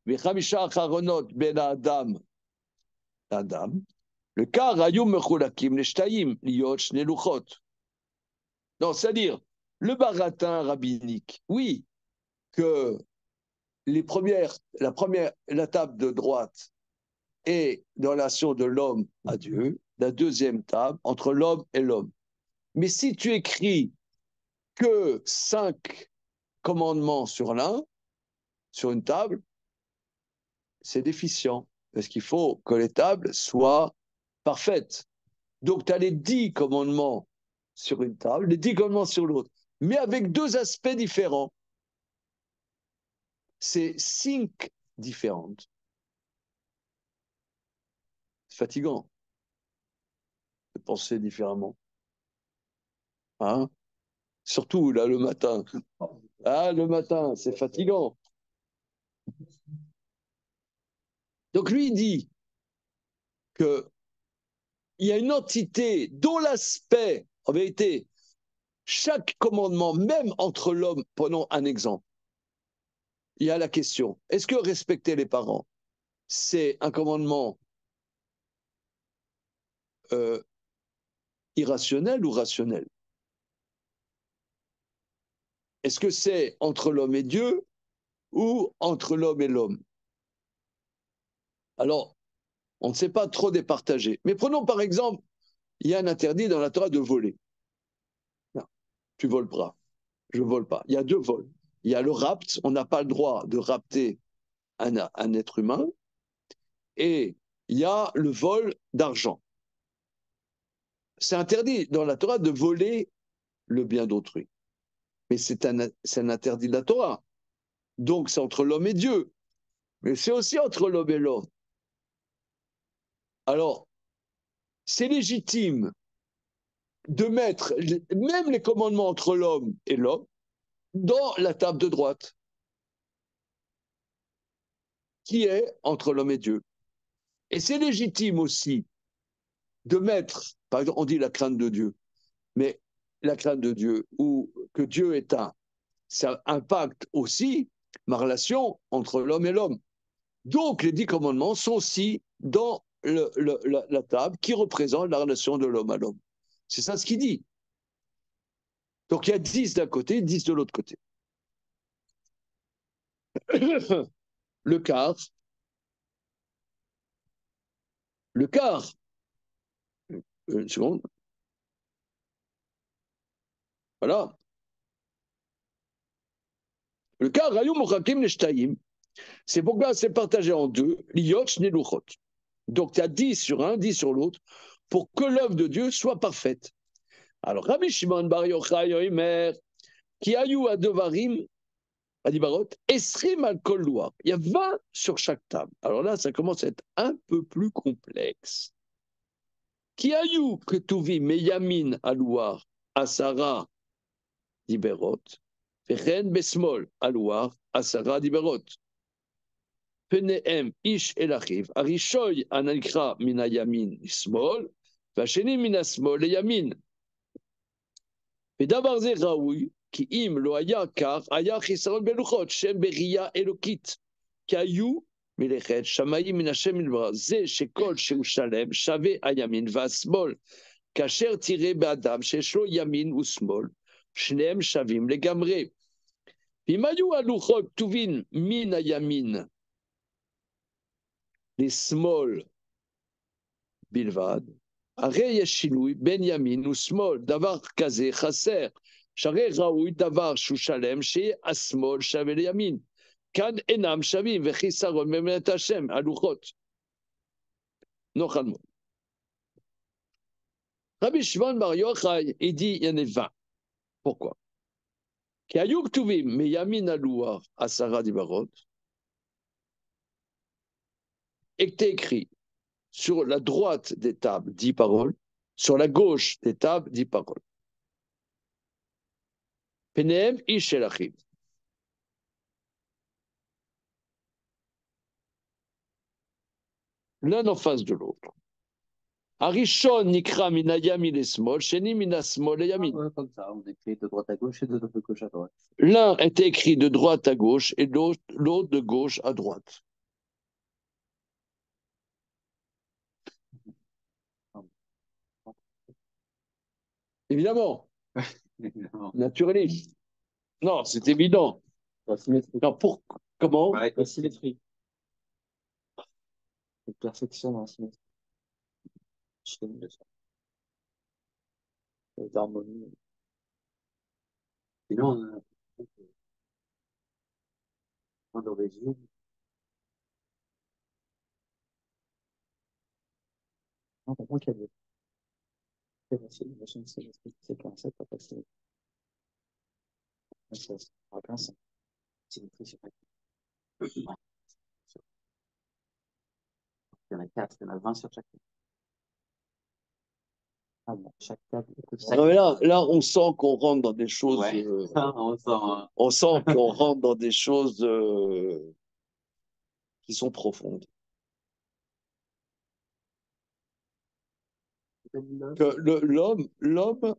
A: ו5 האחרונות בין האדם לאדם, לכך היו מחולקים לשתיים, להיות 2 לוחות. Non, c'est-à-dire, le baratin rabbinique, oui, que la table de droite est dans la relation de l'homme à Dieu, la deuxième table entre l'homme et l'homme. Mais si tu écris que 5 commandements sur une table, c'est déficient. Parce qu'il faut que les tables soient parfaites. Donc, tu as les 10 commandements sur une table, les 10 commandements sur l'autre, mais avec 2 aspects différents. C'est 5 différentes. C'est fatigant de penser différemment. Hein? Surtout là le matin. Ah, le matin, c'est fatigant. Donc lui, il dit qu'il y a une entité dont l'aspect, en vérité, chaque commandement, même entre l'homme, prenons un exemple, il y a la question, est-ce que respecter les parents, c'est un commandement irrationnel ou rationnel? Est-ce que c'est entre l'homme et Dieu ou entre l'homme et l'homme? Alors, on ne sait pas trop départager. Mais prenons par exemple, il y a un interdit dans la Torah de voler. Non, tu voles pas, je vole pas. Il y a 2 vols. Il y a le rapt, on n'a pas le droit de rapter un être humain, et il y a le vol d'argent. C'est interdit dans la Torah de voler le bien d'autrui. Mais c'est un interdit de la Torah. Donc c'est entre l'homme et Dieu. Mais c'est aussi entre l'homme et l'homme. Alors, c'est légitime de mettre même les commandements entre l'homme et l'homme dans la table de droite, qui est entre l'homme et Dieu. Et c'est légitime aussi de mettre, par exemple, on dit la crainte de Dieu, mais la crainte de Dieu, ou que Dieu est un, ça impacte aussi ma relation entre l'homme et l'homme. Donc, les 10 commandements sont aussi dans la table qui représente la relation de l'homme à l'homme. C'est ça ce qu'il dit. Donc, il y a 10 d'un côté, 10 de l'autre côté. Le quart, une seconde, voilà. Le quart, Rayum Mochakim Neshtaim, c'est pourquoi c'est partagé en 2, Liot Shneluchot. Donc, tu as 10 sur un, 10 sur l'autre, pour que l'œuvre de Dieu soit parfaite. Alors, Rabbi Shimon Bar Yochai Omer, qui a eu à Devarim, à Dibarot, Esrim al Kol Loar. Il y a 20 sur chaque table. Alors là, ça commence à être un peu plus complexe. Qui a eu que Touvi Meyamin à Loar, Asara Diberot, Vechen Besmol à Loar, Asara Diberot. Penehem Ish Elachiv, Arishoy Anakra Minayamin Smol, Vacheni Minasmol et Yamin. ודבר זה ראוי, כי אם לא היה כך, היה חיסרון בלוחות, שם בראייה אלוקית. כי היו מלאכת שמיים מן השם מלבד, זה שכל שהוא שלם שווה הימין והשמאל, כאשר תראה באדם שיש לו ימין ושמאל, שניהם שווים לגמרי. ואם היו הלוחות כתובים מן הימין לשמאל בלבד, הרי יש שינוי בין ימין ושמאל, דבר כזה חסר. שהרי ראוי דבר שהוא שלם, שהשמאל שווה לימין. כאן אינם שווים, וחיסרון במנת השם, הלוחות. נוכל מאוד. רבי שמעון בר יוחאי, il dit, il y en a 20. Pourquoi? כי היו כתובים מימין הלוח 10 דיברות, était écrit sur la droite des tables 10 paroles, sur la gauche des tables 10 paroles. Penehem ish el achiv. L'un en face de l'autre. Arishon nikra mina yamin et smol, sheni mina smol et yamin.
C: Ouais, comme ça, on écrit de droite à gauche et de gauche à droite.
A: L'un est écrit de droite à gauche et l'autre de gauche à droite. Évidemment, naturaliste. Non, c'est évident.
B: La symétrie.
A: Non, comment?
B: La symétrie. La perfection dans la symétrie. Je connais ça. L'harmonie.
C: Sinon, d'origine.
B: Non, par contre, il y a des c'est comme ça, pas passer. Ça sera 15. Symétrie sur
C: Ouais. Il y en a 4, il y en a 20 sur chaque.
B: Ah bon, chaque table.
A: Non, mais là, on sent qu'on rentre dans des choses.
C: Ouais. On sent,
A: On sent qu'on rentre dans des choses qui sont profondes. Que l'homme,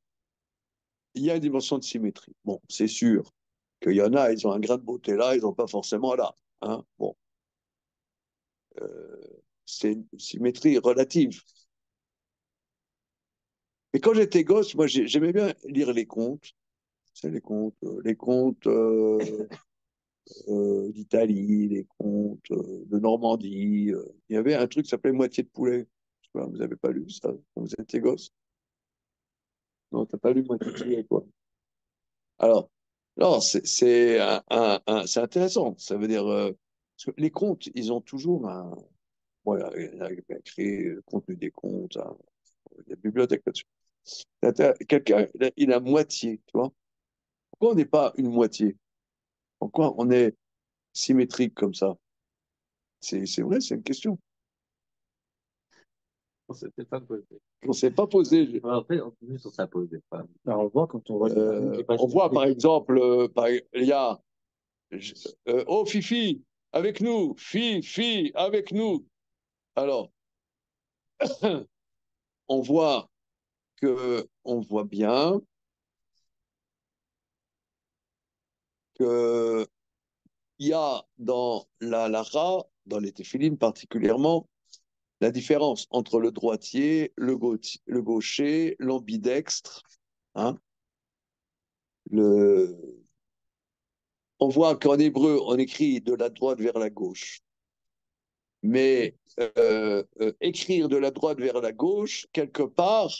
A: il y a une dimension de symétrie. Bon, c'est sûr qu'il y en a, ils ont un grain de beauté là, ils n'ont pas forcément là. Hein. Bon, c'est une symétrie relative. Mais quand j'étais gosse, moi, j'aimais bien lire les contes. C'est les contes d'Italie, les contes de Normandie. Il y avait un truc qui s'appelait Moitié de poulet. Je sais pas, vous n'avez pas lu ça quand vous étiez gosse? Non, t'as pas lu Moitié de poulet, quoi. Alors, non, c'est intéressant. Ça veut dire, parce que les contes, ils ont toujours un. Voilà, il a créé le contenu des contes, hein, la bibliothèque là-dessus. Quelqu'un, il a moitié, tu vois. Pourquoi on n'est pas une moitié? Pourquoi on est symétrique comme ça? C'est vrai, c'est une question
C: on s'était pas posé.
A: qu'on ne s'est pas posée.
C: Après, en plus, on s'est posé pas.
B: Alors, on voit quand on voit les pages
A: On voit par exemple, il y a oh Fifi, avec nous, Fifi, avec nous. Alors, on voit bien que il y a dans la lara, dans les téphilines particulièrement, la différence entre le droitier, le gaucher, l'ambidextre. Hein, le... On voit qu'en hébreu, on écrit de la droite vers la gauche. Mais écrire de la droite vers la gauche, quelque part,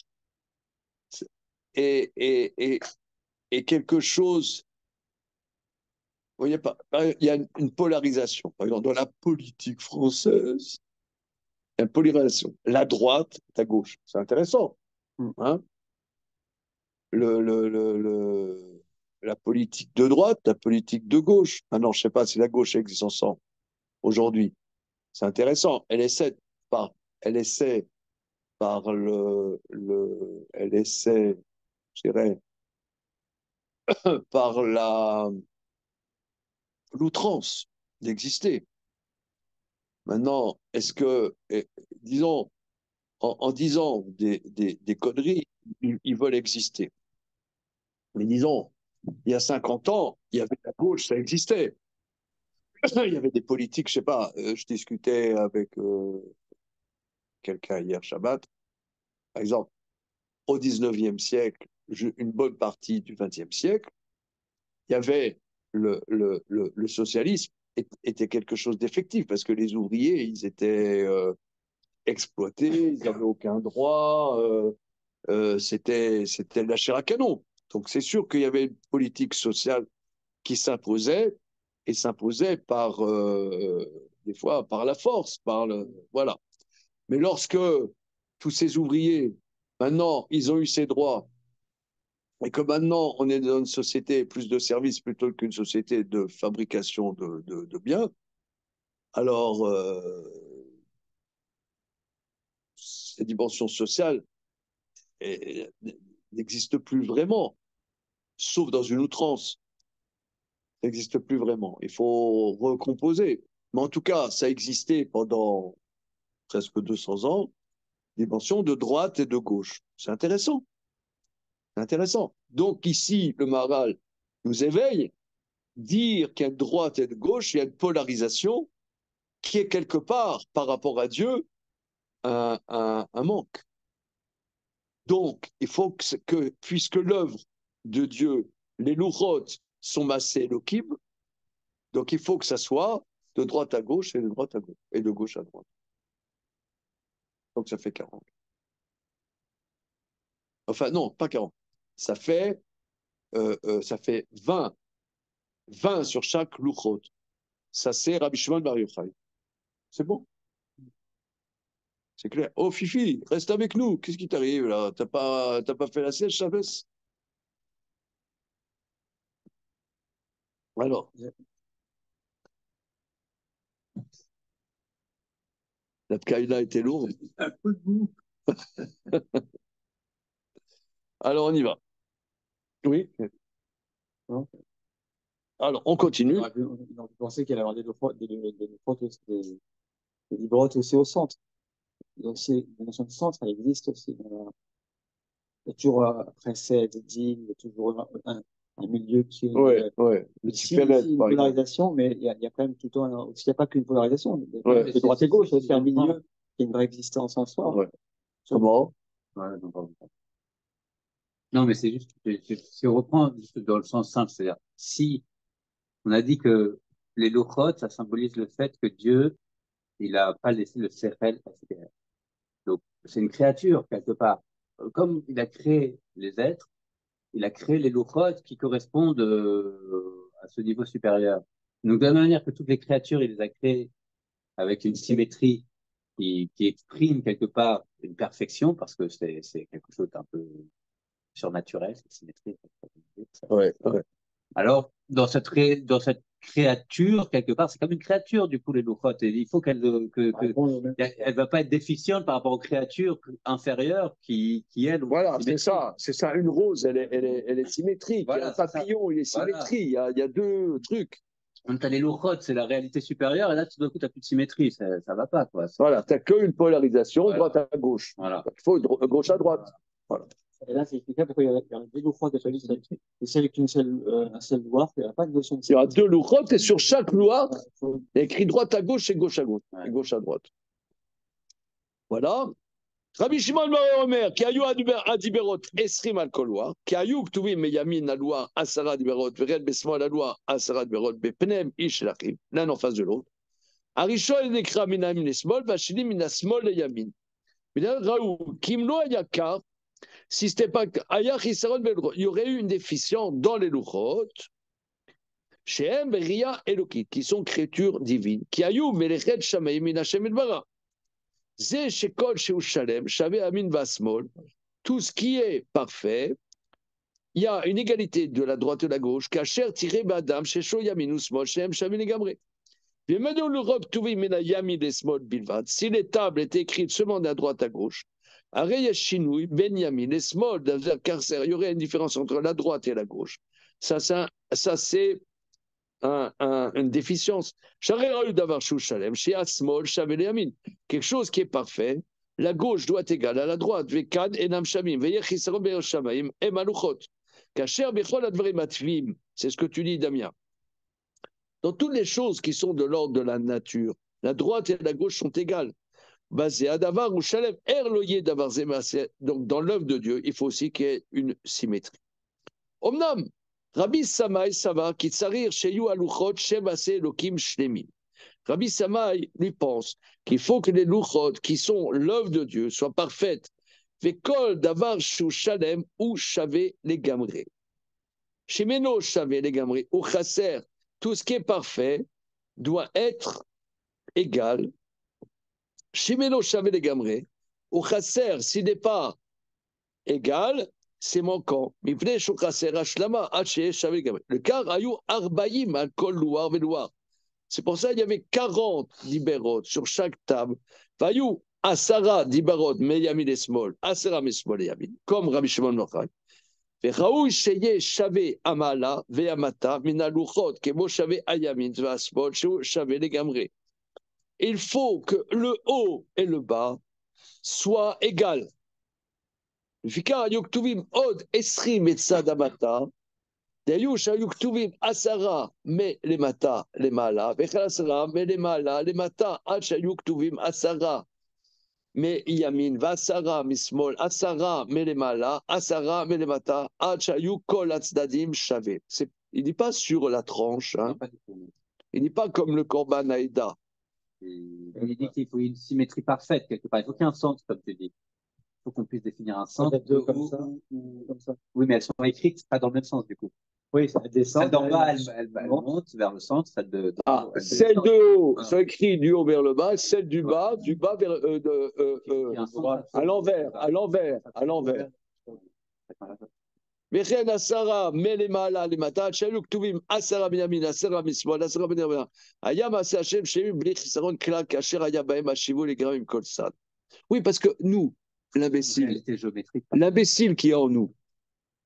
A: est, est, est, est quelque chose. Vous voyez pas, il y a une polarisation. Par exemple, dans la politique française, il y a une polarisation. La droite, la gauche. C'est intéressant. Hein, la politique de droite, la politique de gauche. Maintenant, je ne sais pas si la gauche existe ensemble aujourd'hui. C'est intéressant. Par, elle essaie par elle essaie, je dirais, par l'outrance d'exister. Maintenant, est-ce que, disons, en disant des conneries, ils veulent exister. Mais disons, il y a 50 ans, il y avait la gauche, ça existait. Il y avait des politiques, je sais pas, je discutais avec quelqu'un hier, Shabbat, par exemple, au 19e siècle, une bonne partie du 20e siècle, il y avait le socialisme était quelque chose d'effectif parce que les ouvriers, ils étaient exploités, ils n'avaient aucun droit, c'était de la chair à canon. Donc c'est sûr qu'il y avait une politique sociale qui s'imposait et s'imposait par des fois par la force, voilà. Mais lorsque tous ces ouvriers, maintenant, ils ont eu ces droits et que maintenant on est dans une société plus de services plutôt qu'une société de fabrication de biens, alors ces dimensions sociales n'existent plus vraiment, sauf dans une outrance. Ça n'existe plus vraiment. Il faut recomposer. Mais en tout cas, ça existait pendant presque 200 ans, dimension de droite et de gauche. C'est intéressant. C'est intéressant. Donc ici, le Maharal nous éveille, dire qu'il y a une droite et une gauche, il y a une polarisation qui est quelque part, par rapport à Dieu, un manque. Donc, il faut puisque l'œuvre de Dieu, les lourotes sont massées Elohim, donc il faut que ça soit de droite à gauche et de droite à gauche, et de gauche à droite. Donc ça fait 40. Enfin, non, pas 40. Ça fait ça fait 20 sur chaque louchot. Ça, c'est Rabbi Shimon Bar Yochai. C'est bon. C'est clair. Oh, Fifi, reste avec nous. Qu'est-ce qui t'arrive là? T'as pas fait la sieste, Chavez? Alors, la Tkaïla était lourde.
B: Un peu de goût.
A: Alors, on y va. Oui.
B: Non.
A: Alors, on continue.
B: On aurait pu penser qu'il allait y avoir des librotes aussi au centre. Donc, la notion de centre, elle existe aussi. Il y a toujours, après 7, 10, il y a toujours un milieu qui est.
A: Ouais, ouais.
B: Ici, une polarisation, mais il y a quand même tout le temps. Il n'y a pas qu'une polarisation.
A: Ouais.
B: De droite et gauche, il y a aussi un milieu qui a une vraie existence en soi.
A: Ouais. Comment?
C: Ouais, non, mais c'est juste, si on reprend juste dans le sens simple, c'est-à-dire, si on a dit que les lochot, ça symbolise le fait que Dieu, il n'a pas laissé le sérel à ses créatures. Donc, c'est une créature, quelque part. Comme il a créé les êtres, il a créé les lochot qui correspondent à ce niveau supérieur. Donc, de la même manière que toutes les créatures, il les a créées avec une symétrie qui exprime quelque part une perfection, parce que c'est quelque chose d'un peu surnaturel, cette symétrie.
A: Ouais, ouais.
C: Alors, dans cette créature, quelque part, c'est comme une créature, du coup, les louchotes. Et il faut elle va pas être déficiente par rapport aux créatures inférieures elles.
A: Voilà, c'est ça. C'est ça. Une rose, elle est symétrique.
C: Voilà,
A: un papillon, il est symétrique. Voilà. Il y a deux trucs.
C: Quand tu as les louchotes, c'est la réalité supérieure. Et là, tout d'un coup, tu n'as plus de symétrie. Ça va pas, quoi.
A: Voilà, tu n'as qu'une polarisation,
C: voilà.
A: Droite à gauche.
C: Voilà.
A: Il faut gauche à droite. Voilà.
B: Et là, c'est expliqué pourquoi il y a deux louchotes de famille. C'est avec un seul louar, il n'y a pas de notion de
A: il y aura deux louchotes et sur chaque louar, il y a écrit droite à gauche et gauche à gauche.
C: Ouais.
A: Et gauche à droite. Voilà. Rabbi Shimon Bar Omer, qui a eu adiberot esrim al kolwa, qui a eu ktuvim meyamin la loi asara adiberot, vered besmo la loi asara adiberot, bepnem ish lachim, l'un en face de l'autre. Arishon nekra minamin lesmol, vachili minasmol le yamin. Raoul, Kimlo Ayaka, si c'était pas Ayach Isaron, il y aurait eu une déficience dans les Luchot, chez M, Ria et Lokit, qui sont créatures divines, qui ayou Melechet Shamayim min Hashem Elbara. Zé Shekol Sheu Shalem, Shaveh Amin Vasmol, tout ce qui est parfait, il y a une égalité de la droite et de la gauche, Kacher tiré Badam, Shesho Yamin Usmol, Shem Shavin Egamre. Si les tables étaient écrites seulement de la droite à gauche, ben il y aurait une différence entre la droite et la gauche. Ça c'est une déficience. Quelque chose qui est parfait, la gauche doit être égale à la droite. C'est ce que tu dis, Damien. Dans toutes les choses qui sont de l'ordre de la nature, la droite et la gauche sont égales. Basé à Davar ou Shalem, Erloyer Davar Zemase. Donc, dans l'œuvre de Dieu, il faut aussi qu'il y ait une symétrie. Omnam, Rabbi Samai Sava, qui tsarir Sheyu Aluchot, Shevase Elokim Shlemim. Rabbi Samai lui pense qu'il faut que les Luchot, qui sont l'œuvre de Dieu, soient parfaites. Vekol Davar Shu Shalem ou Shave les Gamré. Shemeno Shave les Gamré ou Chasser. Tout ce qui est parfait doit être égal. Shimeno Shavé les Gamré, ou Chasser, s'il n'est pas égal, c'est manquant. Le car ayou arbaïm al kol louar velouar. C'est pour ça qu'il y avait 40 libéraux sur chaque table. Vayou asara dibarot meyamin esmol, asara mesmol yamin, comme Rabbi Shimon Yochai. וראוי שיהיה שווה המעלה והמטה מן הלוחות, כמו שווה הימין והשמאל, שהוא שווה לגמרי. Il faut que le haut et le bas soient égaux. וכך היו כתובים עוד 20 מצד המטה, והיו שהיו כתובים 10 מלמטה למעלה, וכן 10 מלמעלה למטה, עד שהיו כתובים 10 מימין ועשרה משמאל, 10 מלמעלה, 10 מלמטה, עד שהיו כל הצדדים שווים. Il ne dit pas sur la tranche, hein. Il ne dit pas comme le Korban Aïda.
C: Il dit qu'il faut une symétrie parfaite quelque part. Il faut qu'il y ait un centre, comme tu dis. faut qu'on puisse définir un
B: Ça
C: sens.
B: doit être deux comme ça, comme ça.
C: Oui, mais elles sont écrites pas dans le même sens, du coup.
B: Oui, ça descend.
C: Celle d'en bas, elle monte vers le centre, celle de
A: Ah,
C: haut, elle
A: celle
C: descend.
A: de haut,
C: Voilà.
A: ça écrit du haut vers le bas, celle du bas vers
C: Il y a un sens
A: à l'envers, à l'envers, à l'envers. וכן 10 מלמעלה למטה, שהיו כתובים 10 מימין, 10 משמאל, 10 מימין. היה מעשה השם שלמים בלי חיסרון כלל, כאשר היה בהם השיבו לגרם עם כל צד. Oui, parce que nous, l'imbécile qui est en nous,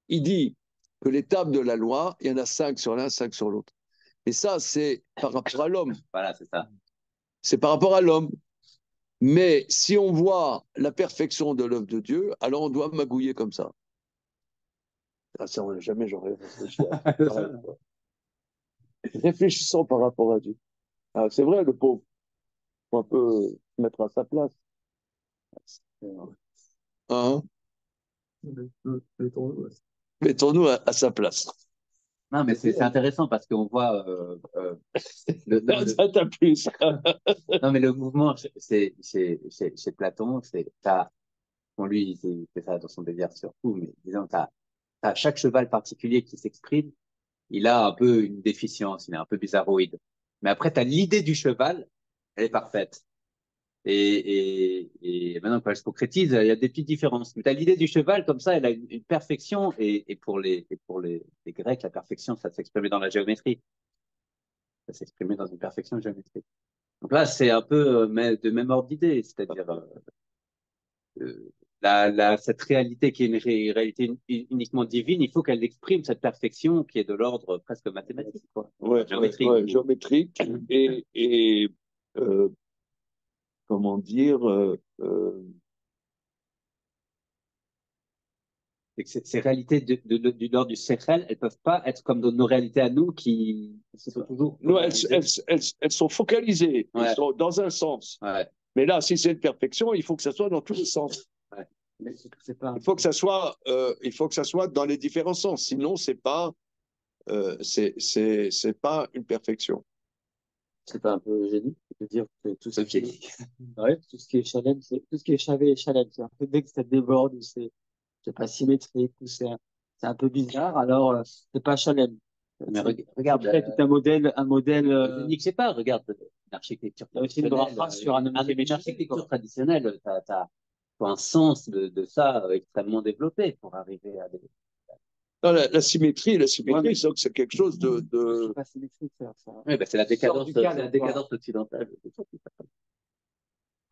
A: il dit que les tables de la loi, il y en a 5 sur l'un, 5 sur l'autre. Et ça, c'est par rapport à l'homme.
C: Voilà, c'est ça.
A: C'est par rapport à l'homme. Mais si on voit la perfection de l'œuvre de Dieu, alors on doit magouiller comme ça. Ah, ça, jamais j'aurais réfléchi à ça. Réfléchissons par rapport à Dieu. Ah, c'est vrai, le pauvre, faut un peu se mettre à sa place. Hein? Mettons-nous à sa place.
C: Non, mais c'est intéressant parce qu'on voit
A: Ça t'a plu, ça.
C: Non, mais le mouvement chez Platon, bon, lui, il fait ça dans son délire surtout, mais disons, t'as chaque cheval particulier qui s'exprime, il a un peu une déficience, il est un peu bizarroïde. Mais après, t'as l'idée du cheval, elle est parfaite. Et maintenant, quand elle se concrétise, il y a des petites différences. Mais t'as l'idée du cheval, comme ça, elle a une perfection, et pour les Grecs, la perfection, ça s'exprimait dans la géométrie. Ça s'exprimait dans une perfection géométrique. Donc là, c'est un peu de même ordre d'idée, c'est-à-dire cette réalité qui est une réalité uniquement divine, il faut qu'elle exprime cette perfection qui est de l'ordre presque mathématique, quoi.
A: Ouais,
C: Géométrique.
A: géométrique et comment dire,
C: Ces réalités du nord du Sechel, elles peuvent pas être comme nos réalités à nous qui sont toujours.
A: nous, elles sont focalisées,
C: Ouais.
A: elles sont dans un sens.
C: Ouais.
A: Mais là, si c'est une perfection, il faut que ça soit dans tous les sens.
C: Ouais.
B: Mais c'est pas...
A: Il faut que ça soit dans les différents sens. Sinon, c'est pas une perfection.
B: C'est pas un peu génie de dire que tout ce
C: Ok.
B: tout ce qui est chalem, tout ce qui est chavé et chalem, c'est un peu dès que ça déborde ou c'est pas symétrique ou c'est un peu bizarre, alors c'est pas chalem.
C: Mais regarde,
B: C'est un modèle,
C: je sais pas, regarde l'architecture traditionnelle.
B: sur un
C: Une architecture traditionnelle, t'as un sens de ça extrêmement développé pour arriver à des.
A: Non, la symétrie, c'est quelque chose de.
B: C'est pas symétrique, ça.
C: Oui, ben c'est la décadence occidentale.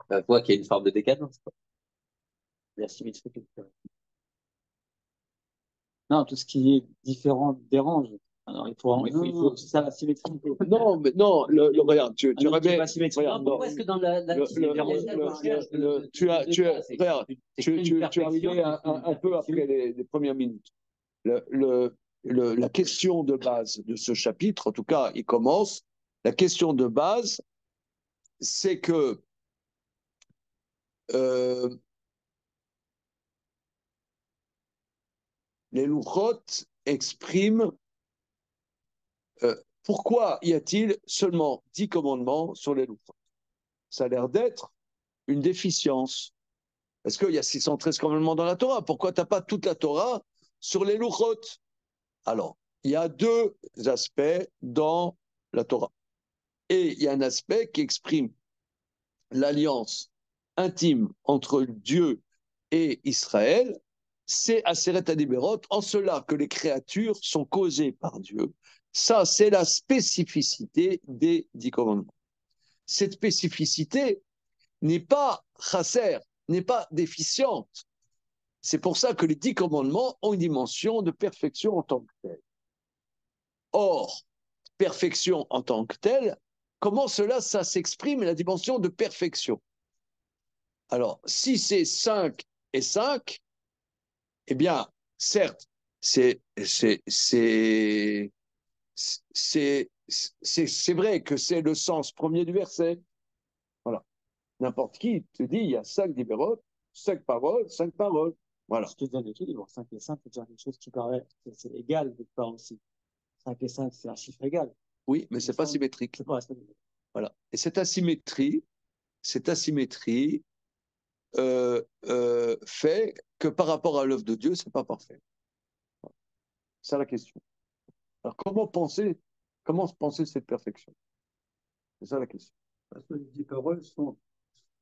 C: On voit qu'il y a une forme de décadence, quoi.
B: La symétrie, non, tout ce qui est différent dérange. Alors, il faut c'est ça la symétrie.
A: Non, mais non, regarde, tu remets.
C: Regarde, pourquoi est-ce que dans la
A: tu arrivais un peu après les premières minutes. La question de base de ce chapitre, en tout cas, il commence. La question de base, c'est que les louchot expriment pourquoi y a-t-il seulement 10 commandements sur les louchot. Ça a l'air d'être une déficience. Parce qu'il y a 613 commandements dans la Torah. Pourquoi tu n'as pas toute la Torah sur les louchot? Alors, il y a deux aspects dans la Torah. Et il y a un aspect qui exprime l'alliance intime entre Dieu et Israël, c'est Aseret Adiberot, en cela que les créatures sont causées par Dieu. Ça, c'est la spécificité des 10 commandements. Cette spécificité n'est pas chasser, n'est pas déficiente. C'est pour ça que les 10 commandements ont une dimension de perfection en tant que telle. Or, perfection en tant que telle, comment cela, ça s'exprime, la dimension de perfection? Alors, si c'est 5 et 5, eh bien, certes, c'est vrai que c'est le sens premier du verset. Voilà. N'importe qui te dit, il y a 5 libérotes, 5 paroles, 5 paroles. Voilà.
B: Je te donne l'équilibre. 5 et 5, c'est déjà quelque chose qui paraît, c'est égal quelque part aussi. 5 et 5, c'est un chiffre égal.
A: Oui, mais c'est pas symétrique.
B: C'est pas symétrique.
A: Voilà. Et cette asymétrie, fait que par rapport à l'œuvre de Dieu, c'est pas parfait. C'est ça la question. Alors comment penser cette perfection? C'est ça la question.
B: Parce que les 10 paroles sont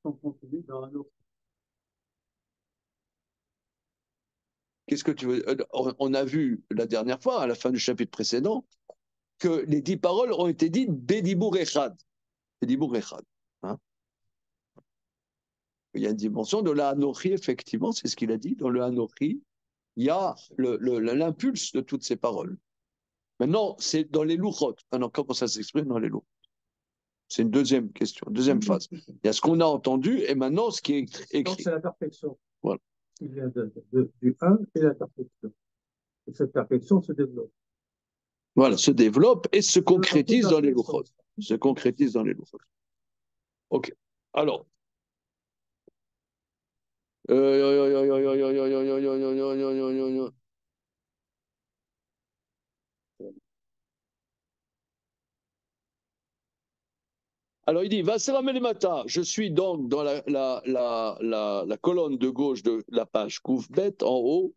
B: contenues dans un autre.
A: Qu'est-ce que tu veux? On a vu la dernière fois, à la fin du chapitre précédent, que les 10 paroles ont été dites Bédibour Echad. Bédibour Echad. Hein? Il y a une dimension de la Hanochi, effectivement, c'est ce qu'il a dit. Dans le Hanochi, il y a l'impulse de toutes ces paroles. Maintenant, c'est dans les louchot. Maintenant, comment ça s'exprime dans les louchot? C'est une deuxième question, deuxième phase. Il y a ce qu'on a entendu et maintenant ce qui est écrit.
B: Donc, c'est la perfection.
A: Voilà.
B: Il vient du 1 et la perfection. Et cette perfection se développe.
A: Voilà, se développe et se concrétise dans les louchot. Se concrétise dans les louchot. Ok. Alors. Alors il dit, Vaseramelemata, je suis donc dans la colonne de gauche de la page Koufbet en haut.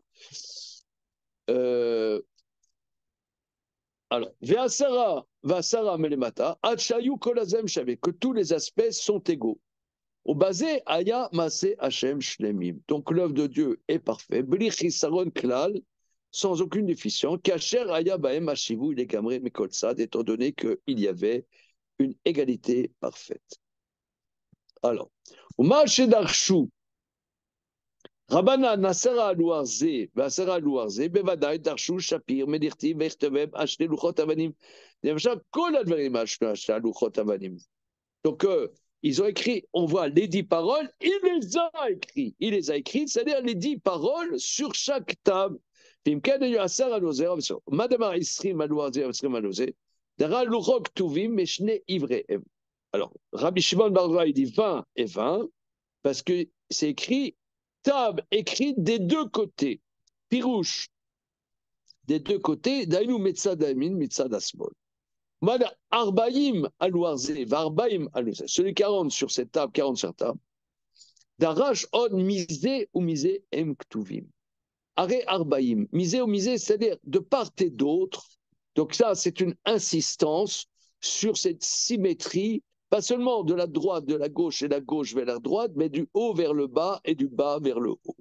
A: Alors, Vasara Melemata, Achayu Kolazem Shave, que tous les aspects sont égaux. Au basé, Aya Masé Hashem Shlemim. Donc l'œuvre de Dieu est parfaite. Bli Chisaron Klal, sans aucune déficience. Kacher Aya Baem Hashivu, il est gamré Mekolsad, étant donné qu'il y avait une égalité parfaite. Alors, Umache Darshu, Rabana Nasara Alouarze, Vasara Alouarze, Bevadaï Darshu Shapir, Medirti, Vechteveb, Ashte Luchot Avanim. Kol Advarim Ashte Luchot Avanim. Donc, ils ont écrit, on voit les 10 paroles, il les a écrits. Il les a écrites, c'est-à-dire les 10 paroles sur chaque table. Alors, Rabbi Shimon Bar Yochai, il dit 20 et 20, parce que c'est écrit, table écrite des deux côtés. Pirouche, des deux côtés, Dainu Metzad Amin, Metzad Asmol. Arbaïm alouarze, Varbaïm alouarze. Celui 40 sur cette table, 40 sur cette table. Darash od misé ou misé em ktuvim. Are Arbaïm. Misé ou misé, c'est-à-dire de part et d'autre. Donc ça, c'est une insistance sur cette symétrie, pas seulement de la droite, de la gauche et la gauche vers la droite, mais du haut vers le bas et du bas vers le haut.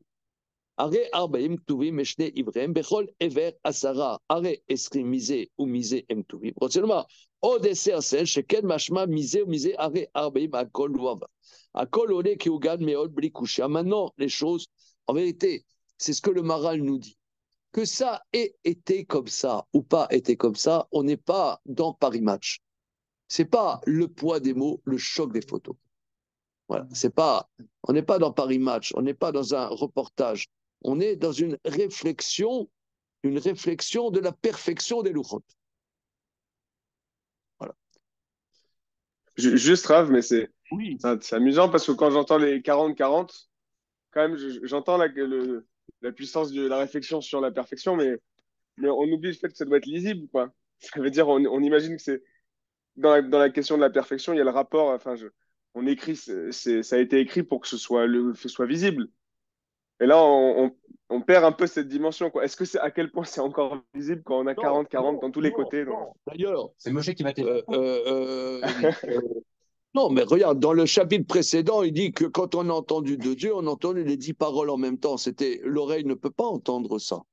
A: Are Arbaïm ktuvim meshne ivrem bechol ever asara. Are esri misé ou misé em ktuvim. Seulement, au dessert, c'est shekel mashma misé ou misé are Arbaïm akol louava. Akol ole kiugan meol bli kusha. Maintenant, les choses, en vérité, c'est ce que le Maral nous dit. Que ça ait été comme ça ou pas été comme ça, on n'est pas dans Paris Match. C'est pas le poids des mots, le choc des photos. Voilà, c'est pas, on n'est pas dans Paris Match, on n'est pas dans un reportage. On est dans une réflexion de la perfection des louchot. Voilà.
D: Juste Rav, mais
A: Oui.
D: c'est amusant parce que quand j'entends les 40-40, quand même, j'entends la puissance de la réflexion sur la perfection, mais on oublie le fait que ça doit être lisible, quoi. Ça veut dire, on imagine que c'est dans la question de la perfection, il y a le rapport, enfin, on écrit, ça a été écrit pour que ce soit visible. Et là, on perd un peu cette dimension, quoi. Est-ce que à quel point c'est encore visible quand on a 40-40 dans tous les côtés?
A: Non. D'ailleurs,
C: C'est Moshe qui m'a été.
A: non, mais regarde, dans le chapitre précédent, il dit que quand on a entendu de Dieu, on a entendu les 10 paroles en même temps. L'oreille ne peut pas entendre ça.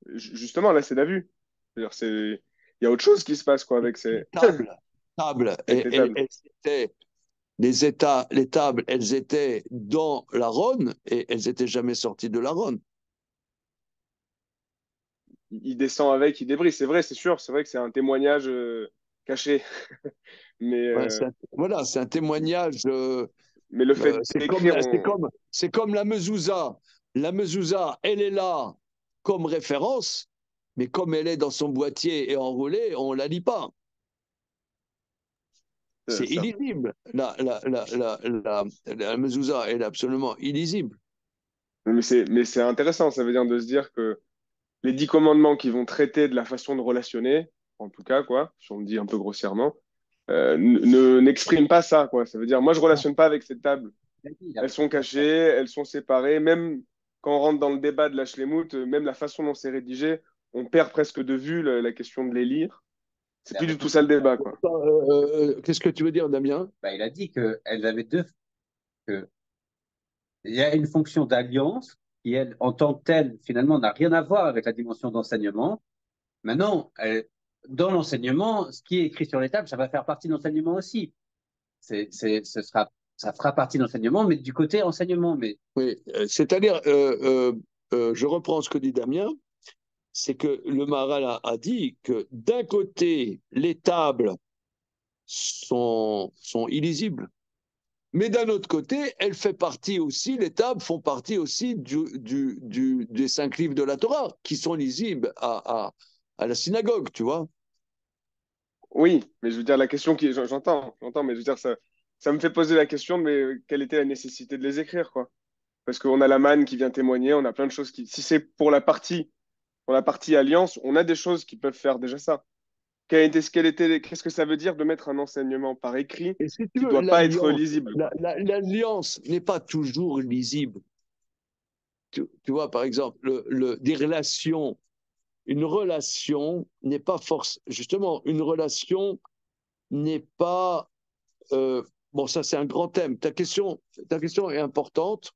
D: Justement, là, c'est la vue. C'est-à-dire, il y a autre chose qui se passe, quoi, avec ces
A: Tables.
D: avec les tables.
A: Les tables, elles étaient dans la Rhône et elles n'étaient jamais sorties de la Rhône.
D: Il descend avec, il débrise. C'est vrai, c'est sûr. C'est vrai que c'est un témoignage caché. Mais,
A: Ouais, voilà, c'est un témoignage.
D: mais le fait d'écrire,
A: C'est comme la mezouza. La mezouza, elle est là comme référence, mais comme elle est dans son boîtier et enroulée, on ne la lit pas. C'est
D: ça.
A: illisible. La mezouza, elle est absolument illisible.
D: Mais c'est intéressant. Ça veut dire de se dire que les 10 commandements qui vont traiter de la façon de relationner, en tout cas, quoi, si on le dit un peu grossièrement, n'expriment pas ça, quoi. Ça veut dire, moi, je relationne pas avec cette table. elles sont cachées, elles sont séparées. Même quand on rentre dans le débat de la Shlemut, même la façon dont c'est rédigé, on perd presque de vue la question de les lire. C'est plus du tout ça le débat, quoi.
A: Qu'est-ce que tu veux dire, Damien?
C: Bah, il a dit qu'elles avaient que il y a une fonction d'alliance qui, elle, en tant que telle, finalement, n'a rien à voir avec la dimension d'enseignement. Maintenant, dans l'enseignement, ce qui est écrit sur les tables, ça va faire partie de l'enseignement aussi. Ça fera partie de l'enseignement, mais du côté enseignement. Mais
A: Oui, c'est-à-dire, je reprends ce que dit Damien, c'est que le Maharal a dit que d'un côté, les tables sont illisibles, mais d'un autre côté, elle fait partie aussi, les tables font partie aussi des 5 livres de la Torah, qui sont lisibles à la synagogue, tu vois.
D: Oui, mais je veux dire, la question qui... J'entends, mais je veux dire, ça me fait poser la question de mais quelle était la nécessité de les écrire, quoi. Parce qu'on a la manne qui vient témoigner, on a plein de choses qui... Si c'est pour la partie alliance, on a des choses qui peuvent faire déjà ça. Qu'est-ce que ça veut dire de mettre un enseignement par écrit
A: Et si tu
D: qui
A: veux,
D: doit pas être lisible, quoi.
A: l'alliance n'est pas toujours lisible. Tu vois, par exemple, des relations, une relation n'est pas force. Justement, une relation n'est pas. Bon, ça, c'est un grand thème. Ta question est importante.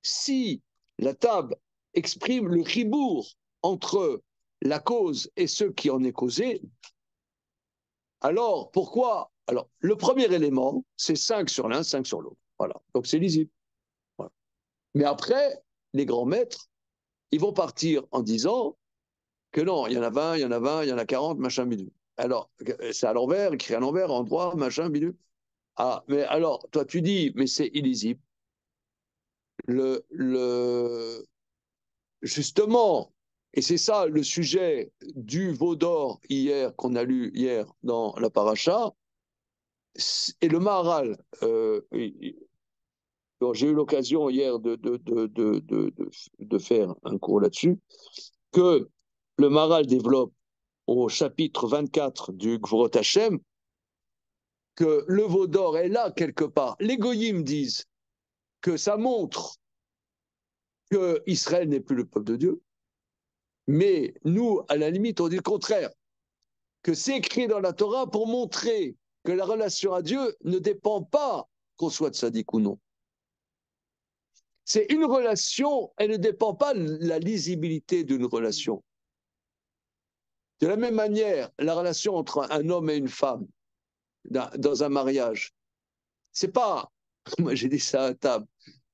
A: Si la table exprime le ribourg entre la cause et ce qui en est causé, alors pourquoi? Alors, le premier élément, c'est 5 sur l'un, 5 sur l'autre. Voilà. Donc, c'est lisible. Voilà. Mais après, les grands maîtres, ils vont partir en disant que non, il y en a 20, il y en a 20, il y en a 40, machin, bidule. Alors, c'est à l'envers, écrit à l'envers, en droit, machin, bidule. Ah, mais alors, toi, tu dis, mais c'est illisible. Justement, et c'est ça le sujet du veau d'or hier, qu'on a lu hier dans la paracha, et le Maharal, j'ai eu l'occasion hier de faire un cours là-dessus, que le Maharal développe au chapitre 24 du Gvorot Hashem, que le veau d'or est là quelque part. Les goyim disent que ça montre que Israël n'est plus le peuple de Dieu, mais nous, à la limite, on dit le contraire, que c'est écrit dans la Torah pour montrer que la relation à Dieu ne dépend pas qu'on soit tzaddik ou non. C'est une relation, elle ne dépend pas de la lisibilité d'une relation. De la même manière, la relation entre un homme et une femme dans un mariage, c'est pas, moi j'ai dit ça à table,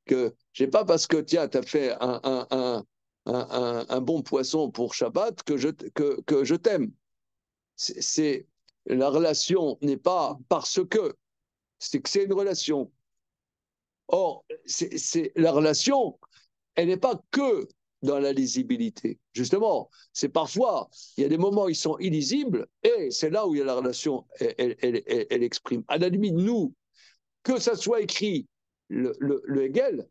A: que j'ai pas parce que tiens, tu as fait un bon poisson pour Shabbat que je t'aime. C'est, la relation n'est pas parce que, c'est que c'est une relation. Or, la relation, elle n'est pas que dans la lisibilité. Justement, c'est parfois, il y a des moments où ils sont illisibles et c'est là où il y a la relation, elle exprime. À la limite, nous, que ça soit écrit, le Hegel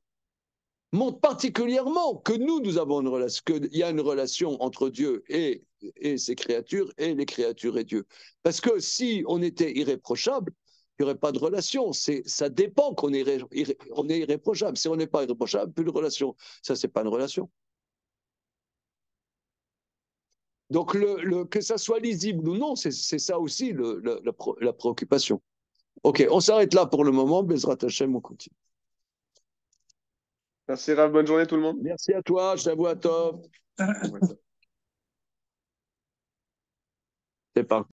A: montre particulièrement que nous avons une relation, qu'il y a une relation entre Dieu et ses créatures et les créatures et Dieu. Parce que si on était irréprochable, il n'y aurait pas de relation. Ça dépend qu'on est irréprochable. Si on n'est pas irréprochable, plus de relation. Ça, c'est pas une relation. Donc, que ça soit lisible ou non, c'est ça aussi la préoccupation. OK, on s'arrête là pour le moment. Bezrat Hashem, on continue.
D: Merci, Rav. Bonne journée, tout le monde.
A: Merci à toi, Shavua Tov. C'est parti.